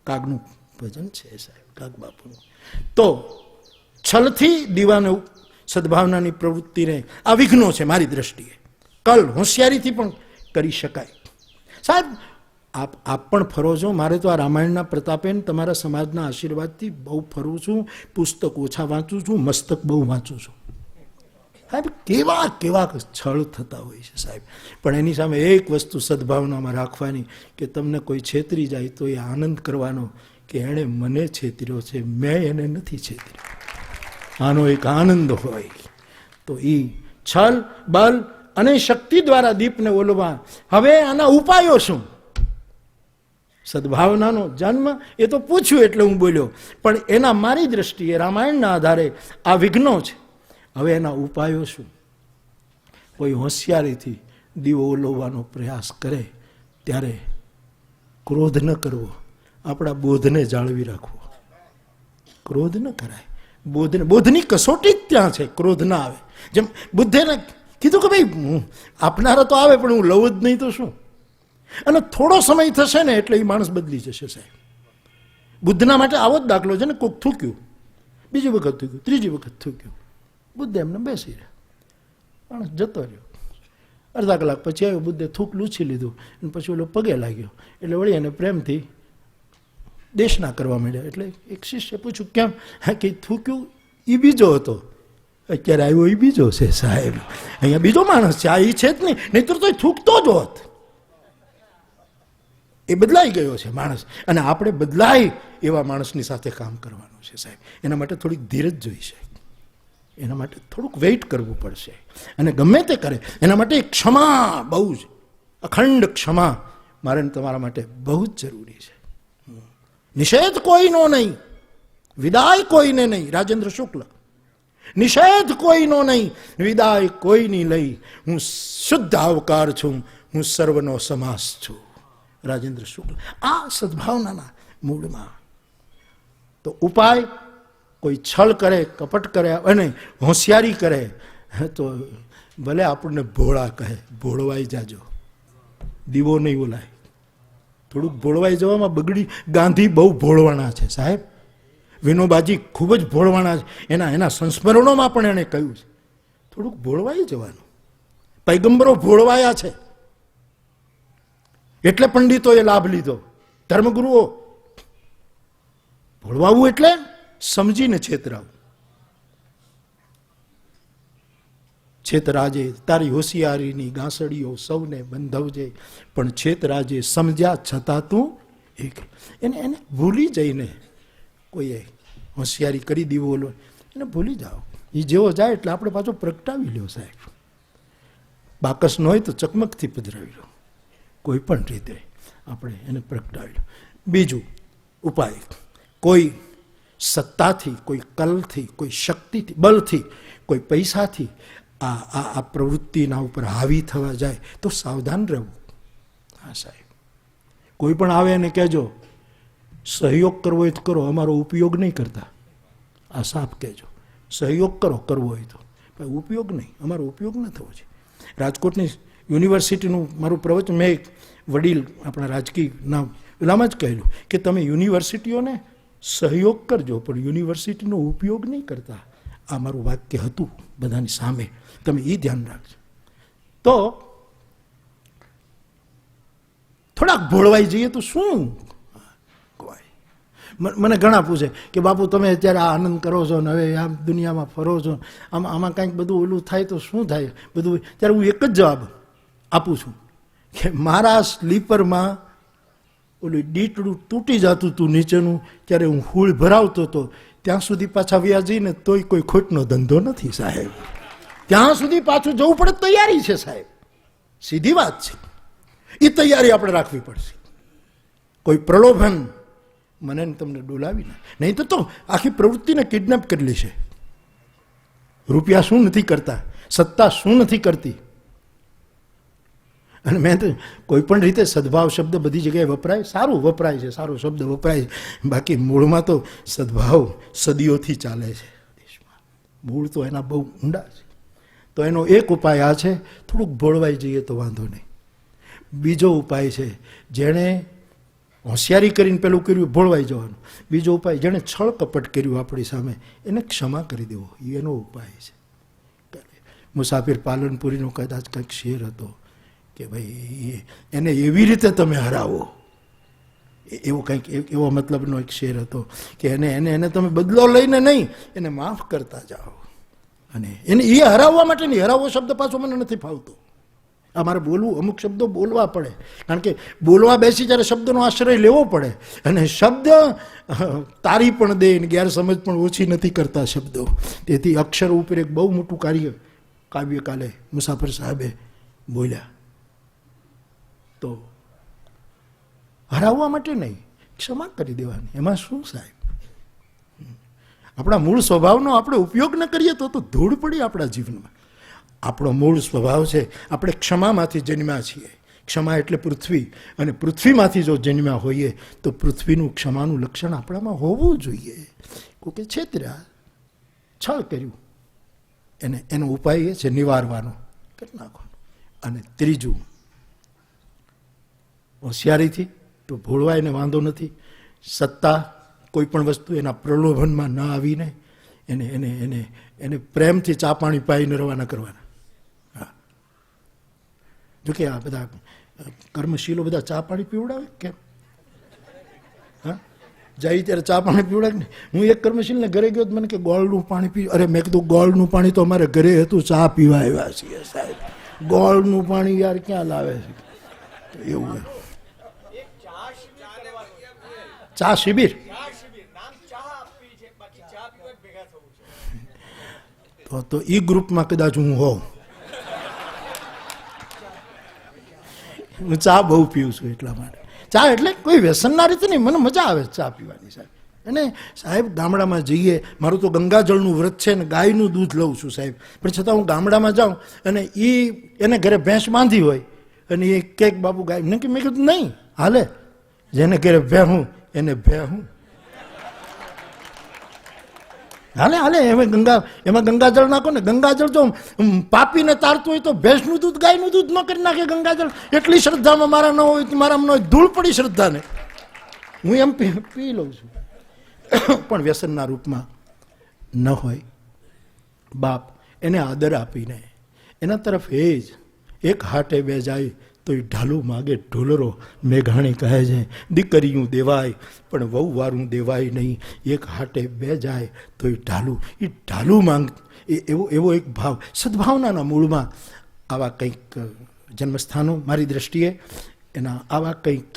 કાગનું ભજન છે સાહેબ, કાગ બાપુનું. તો છલથી દીવાને સદભાવનાની પ્રવૃત્તિને આ વિઘ્નો છે મારી દ્રષ્ટિએ. કલ હોશિયારીથી પણ કરી શકાય. સાહેબ આપ પણ ફરો છો. મારે તો આ રામાયણના પ્રતાપે તમારા સમાજના આશીર્વાદથી બહુ ફરું છું. પુસ્તક ઓછા વાંચું છું, મસ્તક બહુ વાંચું છું. સાહેબ કેવા કેવા છળ થતા હોય છે સાહેબ. પણ એની સામે એક વસ્તુ સદભાવનામાં રાખવાની કે તમને કોઈ છેતરી જાય તો એ આનંદ કરવાનો કે એણે મને છેતર્યો છે, મેં એને નથી છેતર્યો. આનો એક આનંદ હોય. તો એ છલ બલ અને શક્તિ દ્વારા દીપને ઓલવા. હવે આના ઉપાયો શું? સદભાવનાનો જન્મ એ તો પૂછ્યું એટલે હું બોલ્યો, પણ એના મારી દ્રષ્ટિએ રામાયણના આધારે આ વિઘ્નો છે. હવે એના ઉપાયો શું? કોઈ હોશિયારીથી દીવો ઓલવવાનો પ્રયાસ કરે ત્યારે ક્રોધ ન કરવો, આપણા બોધને જાળવી રાખવો. ક્રોધ ન કરાય. બોધની કસોટી જ ત્યાં છે, ક્રોધ ના આવે. જેમ બુદ્ધેને કીધું કે ભાઈ આપનારા તો આવે પણ હું લઉં જ નહીં તો શું. અને થોડો સમય થશે ને એટલે એ માણસ બદલી જશે સાહેબ. બુદ્ધના માટે આવો જ દાખલો છે ને. કોઈક થૂક્યું, બીજી વખત થૂક્યું, ત્રીજી વખત થૂક્યું, બુદ્ધ એમને બેસી રહ્યા, માણસ જતો રહ્યો. અડધા કલાક પછી આવ્યો, બુદ્ધે થૂક લૂછી લીધું અને પછી ઓલો પગે લાગ્યો. એટલે વળી એને પ્રેમથી દેશના કરવા માંડ્યા. એટલે એક શિષ્ય પૂછ્યું કેમ? હા કે થૂક્યું એ બીજો હતો, અત્યારે આવ્યો એ બીજો છે સાહેબ. અહીંયા બીજો માણસ છે, આ એ છે જ નહીં, નહીંતર તો થૂકતો જ હોત. એ બદલાઈ ગયો છે માણસ, અને આપણે બદલાય એવા માણસની સાથે કામ કરવાનું છે સાહેબ. એના માટે થોડીક ધીરજ જોઈશે, એના માટે થોડુંક વેઇટ કરવું પડશે. અને ગમે તે કરે એના માટે ક્ષમા, બહુ જ અખંડ ક્ષમા મારે તમારા માટે બહુ જ જરૂરી છે. નિષેધ કોઈનો નહીં, વિદાય કોઈને નહીં. રાજેન્દ્ર શુક્લ. નિષેધ કોઈનો નહીં, વિદાય કોઈની લઈ. હું શુદ્ધ આવકાર છું, હું સર્વનો સમાસ છું. રાજેન્દ્ર શુક્લ. આ સદભાવનાના મૂળમાં. તો ઉપાય કોઈ છળ કરે, કપટ કરે અને હોશિયારી કરે તો ભલે આપણને ભોળા કહે, ભોળવાઈ જાજો. દીવો નહીં ઓલાય. થોડુંક ભોળવાઈ જવામાં બગડી. ગાંધી બહુ ભોળવાના છે સાહેબ. વિનોબાજી ખૂબ જ ભોળવાના છે. એના સંસ્મરણોમાં પણ એણે કહ્યું છે થોડુંક ભોળવાઈ જવાનું. પૈગંબરો ભોળવાયા છે એટલે પંડિતોએ લાભ લીધો. ધર્મગુરુઓ ભોળવાવું એટલે સમજીને છેતરાવું. છેતરાજે તારી હોશિયારીની ગાંસડીઓ સૌને બંધવજે, પણ છેતરાજે સમજ્યા છતાં તું એક. એને ભૂલી જઈને કોઈએ હોશિયારી કરી દીવો લો, એને ભૂલી જાઓ. એ જેવો જાય એટલે આપણે પાછો પ્રગટાવી લ્યો સાહેબ. બાકસ ન હોય તો ચકમકથી પધરાવી લો. કોઈ પણ રીતે આપણે એને પ્રગટાવી લો. બીજું ઉપાય, કોઈ સત્તાથી, કોઈ કલથી, કોઈ શક્તિથી, બલથી, કોઈ પૈસાથી આ પ્રવૃત્તિના ઉપર હાવી થવા જાય તો સાવધાન રહેવું. હા સાહેબ. કોઈ પણ આવે અને કહેજો સહયોગ કરવો હોય તો કરો, અમારો ઉપયોગ નહીં કરતા. આ સાફ કહેજો. સહયોગ કરો કરવો હોય તો, પણ ઉપયોગ નહીં, અમારો ઉપયોગ ન થવો છે. રાજકોટની યુનિવર્સિટીનું મારું પ્રવચન મેં એક વડીલ આપણા રાજકીયના પેલામાં જ કહેલું કે તમે યુનિવર્સિટીઓને સહયોગ કરજો પણ યુનિવર્સિટીનો ઉપયોગ નહીં કરતા. આ મારું વાક્ય હતું બધાની સામે, તમે એ ધ્યાન રાખજો. તો થોડાક ભોળવાઈ જઈએ તો શું? મને ઘણા પૂછે કે બાપુ તમે અત્યારે આ આનંદ કરો છો ને હવે આમ દુનિયામાં ફરો છો, આમાં કંઈક બધું ઓલું થાય તો શું થાય બધું? ત્યારે હું એક જ જવાબ આપું છું કે મારા સ્લીપરમાં ઓલું ડીટડું તૂટી જતું હતું નીચેનું, ત્યારે હું હૂળ ભરાવતો હતો. ત્યાં સુધી પાછા વ્યા જઈને તોય કોઈ ખોટનો ધંધો નથી સાહેબ. ત્યાં સુધી પાછું જવું પડે તૈયારી છે સાહેબ. સીધી વાત છે. એ તૈયારી આપણે રાખવી પડશે. કોઈ પ્રલોભન મને તમને ડોલાવી ના, નહીં તો આખી પ્રવૃત્તિને કિડનેપ કરી લેશે. રૂપિયા શું નથી કરતા, સત્તા શું નથી કરતી. અને મેં તો કોઈ પણ રીતે સદભાવ શબ્દ બધી જગ્યાએ વપરાય, સારું વપરાય છે, સારો શબ્દ વપરાય છે, બાકી મૂળમાં તો સદભાવ સદીઓથી ચાલે છે દેશમાં. મૂળ તો એના બહુ ઊંડા છે. તો એનો એક ઉપાય આ છે, થોડુંક ભોળવાઈ જઈએ તો વાંધો નહીં. બીજો ઉપાય છે, જેણે હોશિયારી કરીને પેલું કર્યું ભોળવાઈ જવાનું. બીજો ઉપાય, જેણે છળ કપટ કર્યું આપણી સામે એને ક્ષમા કરી દેવો, એનો ઉપાય છે. મુસાફિર પાલનપુરીનો કદાચ કંઈક શેર હતો કે ભાઈ એને એવી રીતે તમે હરાવો, એવો કંઈક એવો મતલબનો એક શેર હતો કે એને તમે બદલો લઈને નહીં, એને માફ કરતા જાઓ. અને એને એ હરાવવા માટે નહીં, હરાવવો શબ્દ પાછો મને નથી ફાવતો. અમારે બોલવું, અમુક શબ્દો બોલવા પડે, કારણ કે બોલવા બેસી ત્યારે શબ્દનો આશ્રય લેવો પડે. અને શબ્દ તારી પણ દે, ગેરસમજ પણ ઓછી નથી કરતા શબ્દો. તેથી અક્ષર ઉપર એક બહુ મોટું કાવ્ય કાલે મુસાફર સાહેબે બોલ્યા. તો હરાવવા માટે નહીં, ક્ષમા કરી દેવાની. એમાં શું સાહેબ, આપણા મૂળ સ્વભાવનો આપણે ઉપયોગ ન કરીએ તો ધૂળ પડી આપણા જીવનમાં. આપણો મૂળ સ્વભાવ છે, આપણે ક્ષમામાંથી જન્મ્યા છીએ. ક્ષમા એટલે પૃથ્વી, અને પૃથ્વીમાંથી જો જન્મ્યા હોઈએ તો પૃથ્વીનું ક્ષમાનું લક્ષણ આપણામાં હોવું જોઈએ. કોકે છેતર્યા, છળ કર્યું, એનો ઉપાય એ છે નિવારવાનો, કરી નાખવાનો. અને ત્રીજું, હોશિયારીથી તો ભોળવાયને વાંધો નથી. સત્તા કોઈ પણ વસ્તુ એના પ્રલોભનમાં ન આવીને એને એને એને એને પ્રેમથી ચા પાણી પાઈને રવાના કરવાના. હા, જોકે આ બધા કર્મશીલો બધા ચા પાણી પીવડાવે કેમ? હા, જાય ત્યારે ચા પાણી પીવડાવે ને. હું એક કર્મશીલને ઘરે ગયો, મને કે ગોળનું પાણી પી. અરે મેં કીધું ગોળનું પાણી તો અમારે ઘરે હતું, ચા પીવા આવ્યા છીએ સાહેબ. ગોળનું પાણી યાર ક્યાં લાવે છે? એવું ચા શિબિર તો ઈ ગ્રુપમાં કદાચ હું હોઉં. હું ચા બહુ પીઉં છું એટલા માટે. ચા એટલે કોઈ વ્યસનના રીતે નહીં, મને મજા આવે ચા પીવાની સાહેબ. અને સાહેબ ગામડામાં જઈએ, મારું તો ગંગાજળનું વ્રત છે ને ગાયનું દૂધ લઉં છું સાહેબ, પણ છતાં હું ગામડામાં જાઉં અને એને ઘરે ભેંસ બાંધી હોય અને એ કેક બાપુ ગાય, મેં કીધું નહીં હાલે, જેને ઘરે ભેહું એને ભેહું હાલે હાલે. એમાં ગંગાજળ નાખો ને. ગંગાજળ જો પાપીને તારતું હોય તો ભેંસનું દૂધ ગાયનું દૂધ ન કરી નાખે ગંગાજળ. એટલી શ્રદ્ધામાં મારા ન હોય, મારામાં ન હોય, ધૂળ પડી શ્રદ્ધાને. હું એમ પી લઉં છું, પણ વ્યસનના રૂપમાં ન હોય. બાપ એને આદર આપીને એના તરફ એ જ એક હાટે બે જાય તો એ ઢાલું માગે ઢોલરો. મેઘાણી કહે છે દીકરીયું દેવાય પણ વહુ વારું દેવાય નહીં. એક હાટે બે જાય તો એ ઢાલું માંગ. એવો એક ભાવ, સદભાવનાના મૂળમાં આવા કંઈક જન્મસ્થાનો મારી દ્રષ્ટિએ એના આવા કંઈક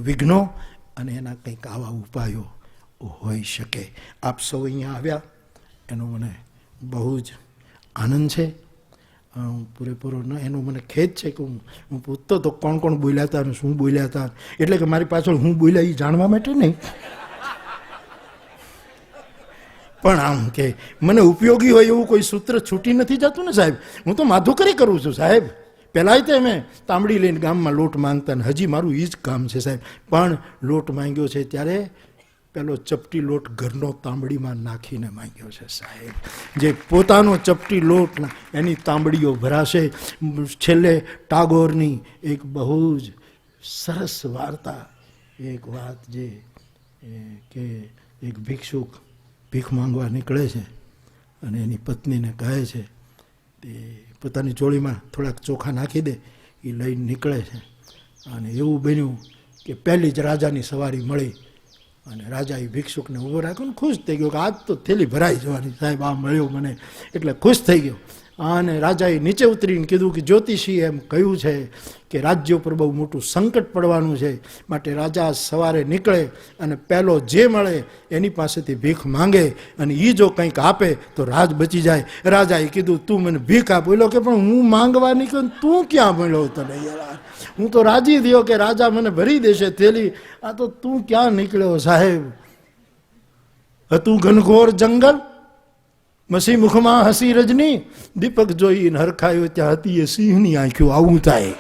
વિઘ્નો અને એના કંઈક આવા ઉપાયો હોઈ શકે. આપ સૌ અહીંયા આવ્યા એનો મને બહુ જ આનંદ છે. પૂરેપૂરો ન એનો મને ખેદ છે કે હું પૂછતો તો કોણ કોણ બોલ્યા હતા અને શું બોલ્યા હતા. એટલે કે મારી પાછળ હું બોલ્યા એ જાણવા માટે નહીં, પણ આમ કે મને ઉપયોગી હોય એવું કોઈ સૂત્ર છૂટી નથી જતું ને સાહેબ. હું તો માધુકરી કરું છું સાહેબ. પહેલાંય તો અમે તાંબડી લઈને ગામમાં લોટ માંગતા ને હજી મારું એ જ કામ છે સાહેબ. પણ લોટ માંગ્યો છે ત્યારે પેલો ચપટી લોટ ઘરનો તાંબડીમાં નાખીને માંગ્યો છે સાહેબ. જે પોતાનો ચપટી લોટ એની તાંબડીઓ ભરાશે. છેલ્લે ટાગોરની એક બહુ જ સરસ વાર્તા, એક વાત જે કે એક ભિક્ષુક ભીખ માંગવા નીકળે છે અને એની પત્નીને કહે છે તે પોતાની ચોળીમાં થોડાક ચોખા નાખી દે. એ લઈને નીકળે છે અને એવું બન્યું કે પહેલી જ રાજાની સવારી મળી અને રાજાએ ભિક્ષુકને ઊભો રાખ્યો ને ખુશ થઈ ગયો કે આજ તો થેલી ભરાઈ જવાની સાહેબ, આ મળ્યો મને, એટલે ખુશ થઈ ગયો. અને રાજાએ નીચે ઉતરીને કીધું કે જ્યોતિષીએ એમ કહ્યું છે કે રાજ્ય ઉપર બહુ મોટું સંકટ પડવાનું છે, માટે રાજા સવારે નીકળે અને પહેલો જે મળે એની પાસેથી ભીખ માંગે અને એ જો કંઈક આપે તો રાજ બચી જાય. રાજાએ કીધું તું મને ભીખ આપ. બોલો કે પણ હું માંગવા નીકળ્યો, તું ક્યાં મળ્યો તને યાર? હું તો રાજી થયો કે રાજા મને ભરી દેશે થેલી, આ તો તું ક્યાં નીકળ્યો સાહેબ? હતું ઘનઘોર જંગલ, મસી મુખમાં હસી રજની, દીપક જોઈને હરખાયો ત્યાં હતી એ સિંહની આંખ્યું. આવું થાય.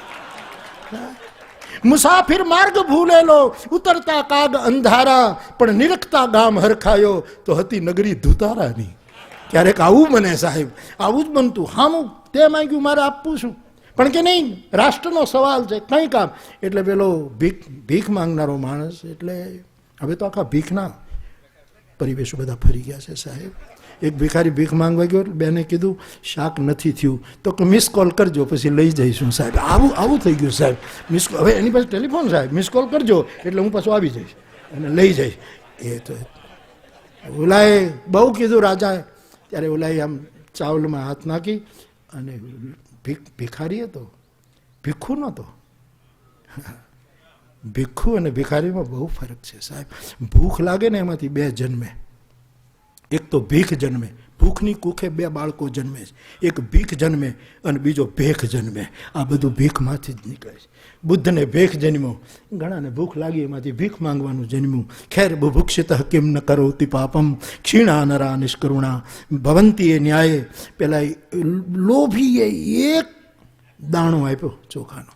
મુસાફિર માર્ગ ભૂલેલો, ઉતરતા કાગ અંધારા, પણ નિરખતા ગામ હરખાયો તો હતી નગરી ધુતારાની. ક્યારેક આવું બને સાહેબ, આવું જ બનતું. હામું તે માંગ્યું મારે આપવું છું, પણ કે નહીં, રાષ્ટ્રનો સવાલ છે, કંઈ કામ. એટલે પેલો ભીખ માંગનારો માણસ, એટલે હવે તો આખા ભીખના પરિવેશો બધા ફરી ગયા છે સાહેબ. એક ભિખારી ભીખ માંગવા ગયો, બેને કીધું શાક નથી થયું, તો કે મિસ કોલ કરજો પછી લઈ જઈશું સાહેબ. આવું થઈ ગયું સાહેબ. મિસ કોલ, હવે એની પાસે ટેલિફોન સાહેબ, મિસ કોલ કરજો એટલે હું પાછું આવી જઈશ અને લઈ જઈશ. એ તો ઓલાએ બહુ કીધું રાજાએ, ત્યારે ઓલાએ આમ ચાવલમાં હાથ નાખી અને ભિખારી હતો, ભીખુ નહોતો. ભીખુ અને ભિખારીમાં બહુ ફરક છે સાહેબ. ભૂખ લાગે ને એમાંથી બે જન્મે. એક તો ભીખ જન્મે, ભૂખની કુખે બે બાળકો જન્મે છે. એક ભીખ જન્મે અને બીજો ભેખ જન્મે. આ બધું ભીખમાંથી જ નીકળે છે. બુદ્ધને ભેખ જન્મ્યો, ઘણાને ભૂખ લાગી એમાંથી ભીખ માંગવાનું જન્મ્યું. ખેર બુભુક્ષિત કેમ ન કરોતિ પાપમ, ક્ષીણા નરા નિષ્કરુણા ભવંતી એ ન્યાયે. પેલા લોભીએ એક દાણો આપ્યો ચોખાનો.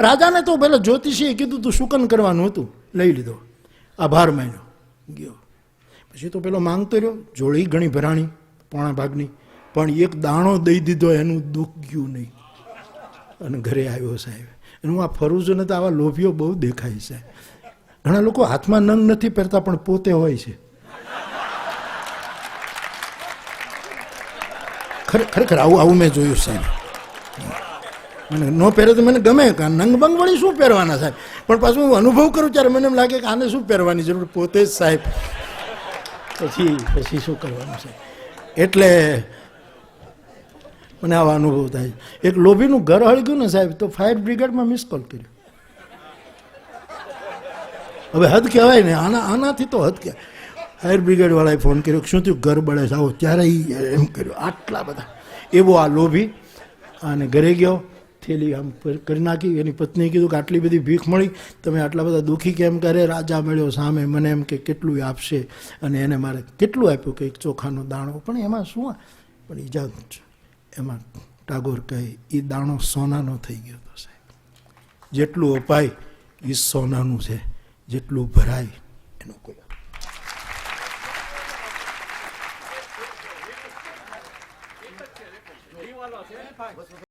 રાજાને તો પેલા જ્યોતિષીએ કીધું તું શુકન કરવાનું હતું, લઈ લીધો, આભાર માન્યો, ગયો. પછી તો પેલો માંગતો રહ્યો, જોડી ઘણી ભરાણી પોણા ભાગની, પણ એક દાણો દઈ દીધો, એનું દુઃખ ગયું નહીં અને ઘરે આવ્યો સાહેબ. એનું આ ફરું છું ને તો આવા લોભીઓ બહુ દેખાય છે. ઘણા લોકો હાથમાં નંગ નથી પહેરતા પણ પોતે હોય છે. ખરેખર આવું મેં જોયું સાહેબ. મને ન પહેરે તો મને ગમે, નંગ બંગ વળી શું પહેરવાના સાહેબ, પણ પાછું હું અનુભવ કરું ત્યારે મને એમ લાગે કે આને શું પહેરવાની જરૂર, પોતે જ સાહેબ. પછી શું કરવાનું છે. એટલે મને આવા અનુભવ થાય. એક લોભીનું ઘર હળગ્યું ને સાહેબ, તો ફાયર બ્રિગેડમાં મિસ કોલ કર્યો. હવે હદ કહેવાય ને, આનાથી તો હદ કહેવાય. ફાયર બ્રિગેડ વાળાએ ફોન કર્યો, શું થયું, ઘર બળે છે, આવો. ત્યારે એમ કર્યો, આટલા બધા. એવો આ લોભી. અને ઘરે ગયો, થેલી આમ કરી નાખી. એની પત્નીએ કીધું કે આટલી બધી ભીખ મળી, તમે આટલા બધા દુઃખી કેમ કરે. રાજા મળ્યો સામે, મને એમ કે કેટલું આપશે, અને એને મારે કેટલું આપ્યું કે એક ચોખાનો દાણો. પણ એમાં શું, પણ ઈજા એમાં ટાગોર કહે એ દાણો સોનાનો થઈ ગયો હતો સાહેબ. જેટલું અપાય એ સોનાનું છે, જેટલું ભરાય એનો કોઈ.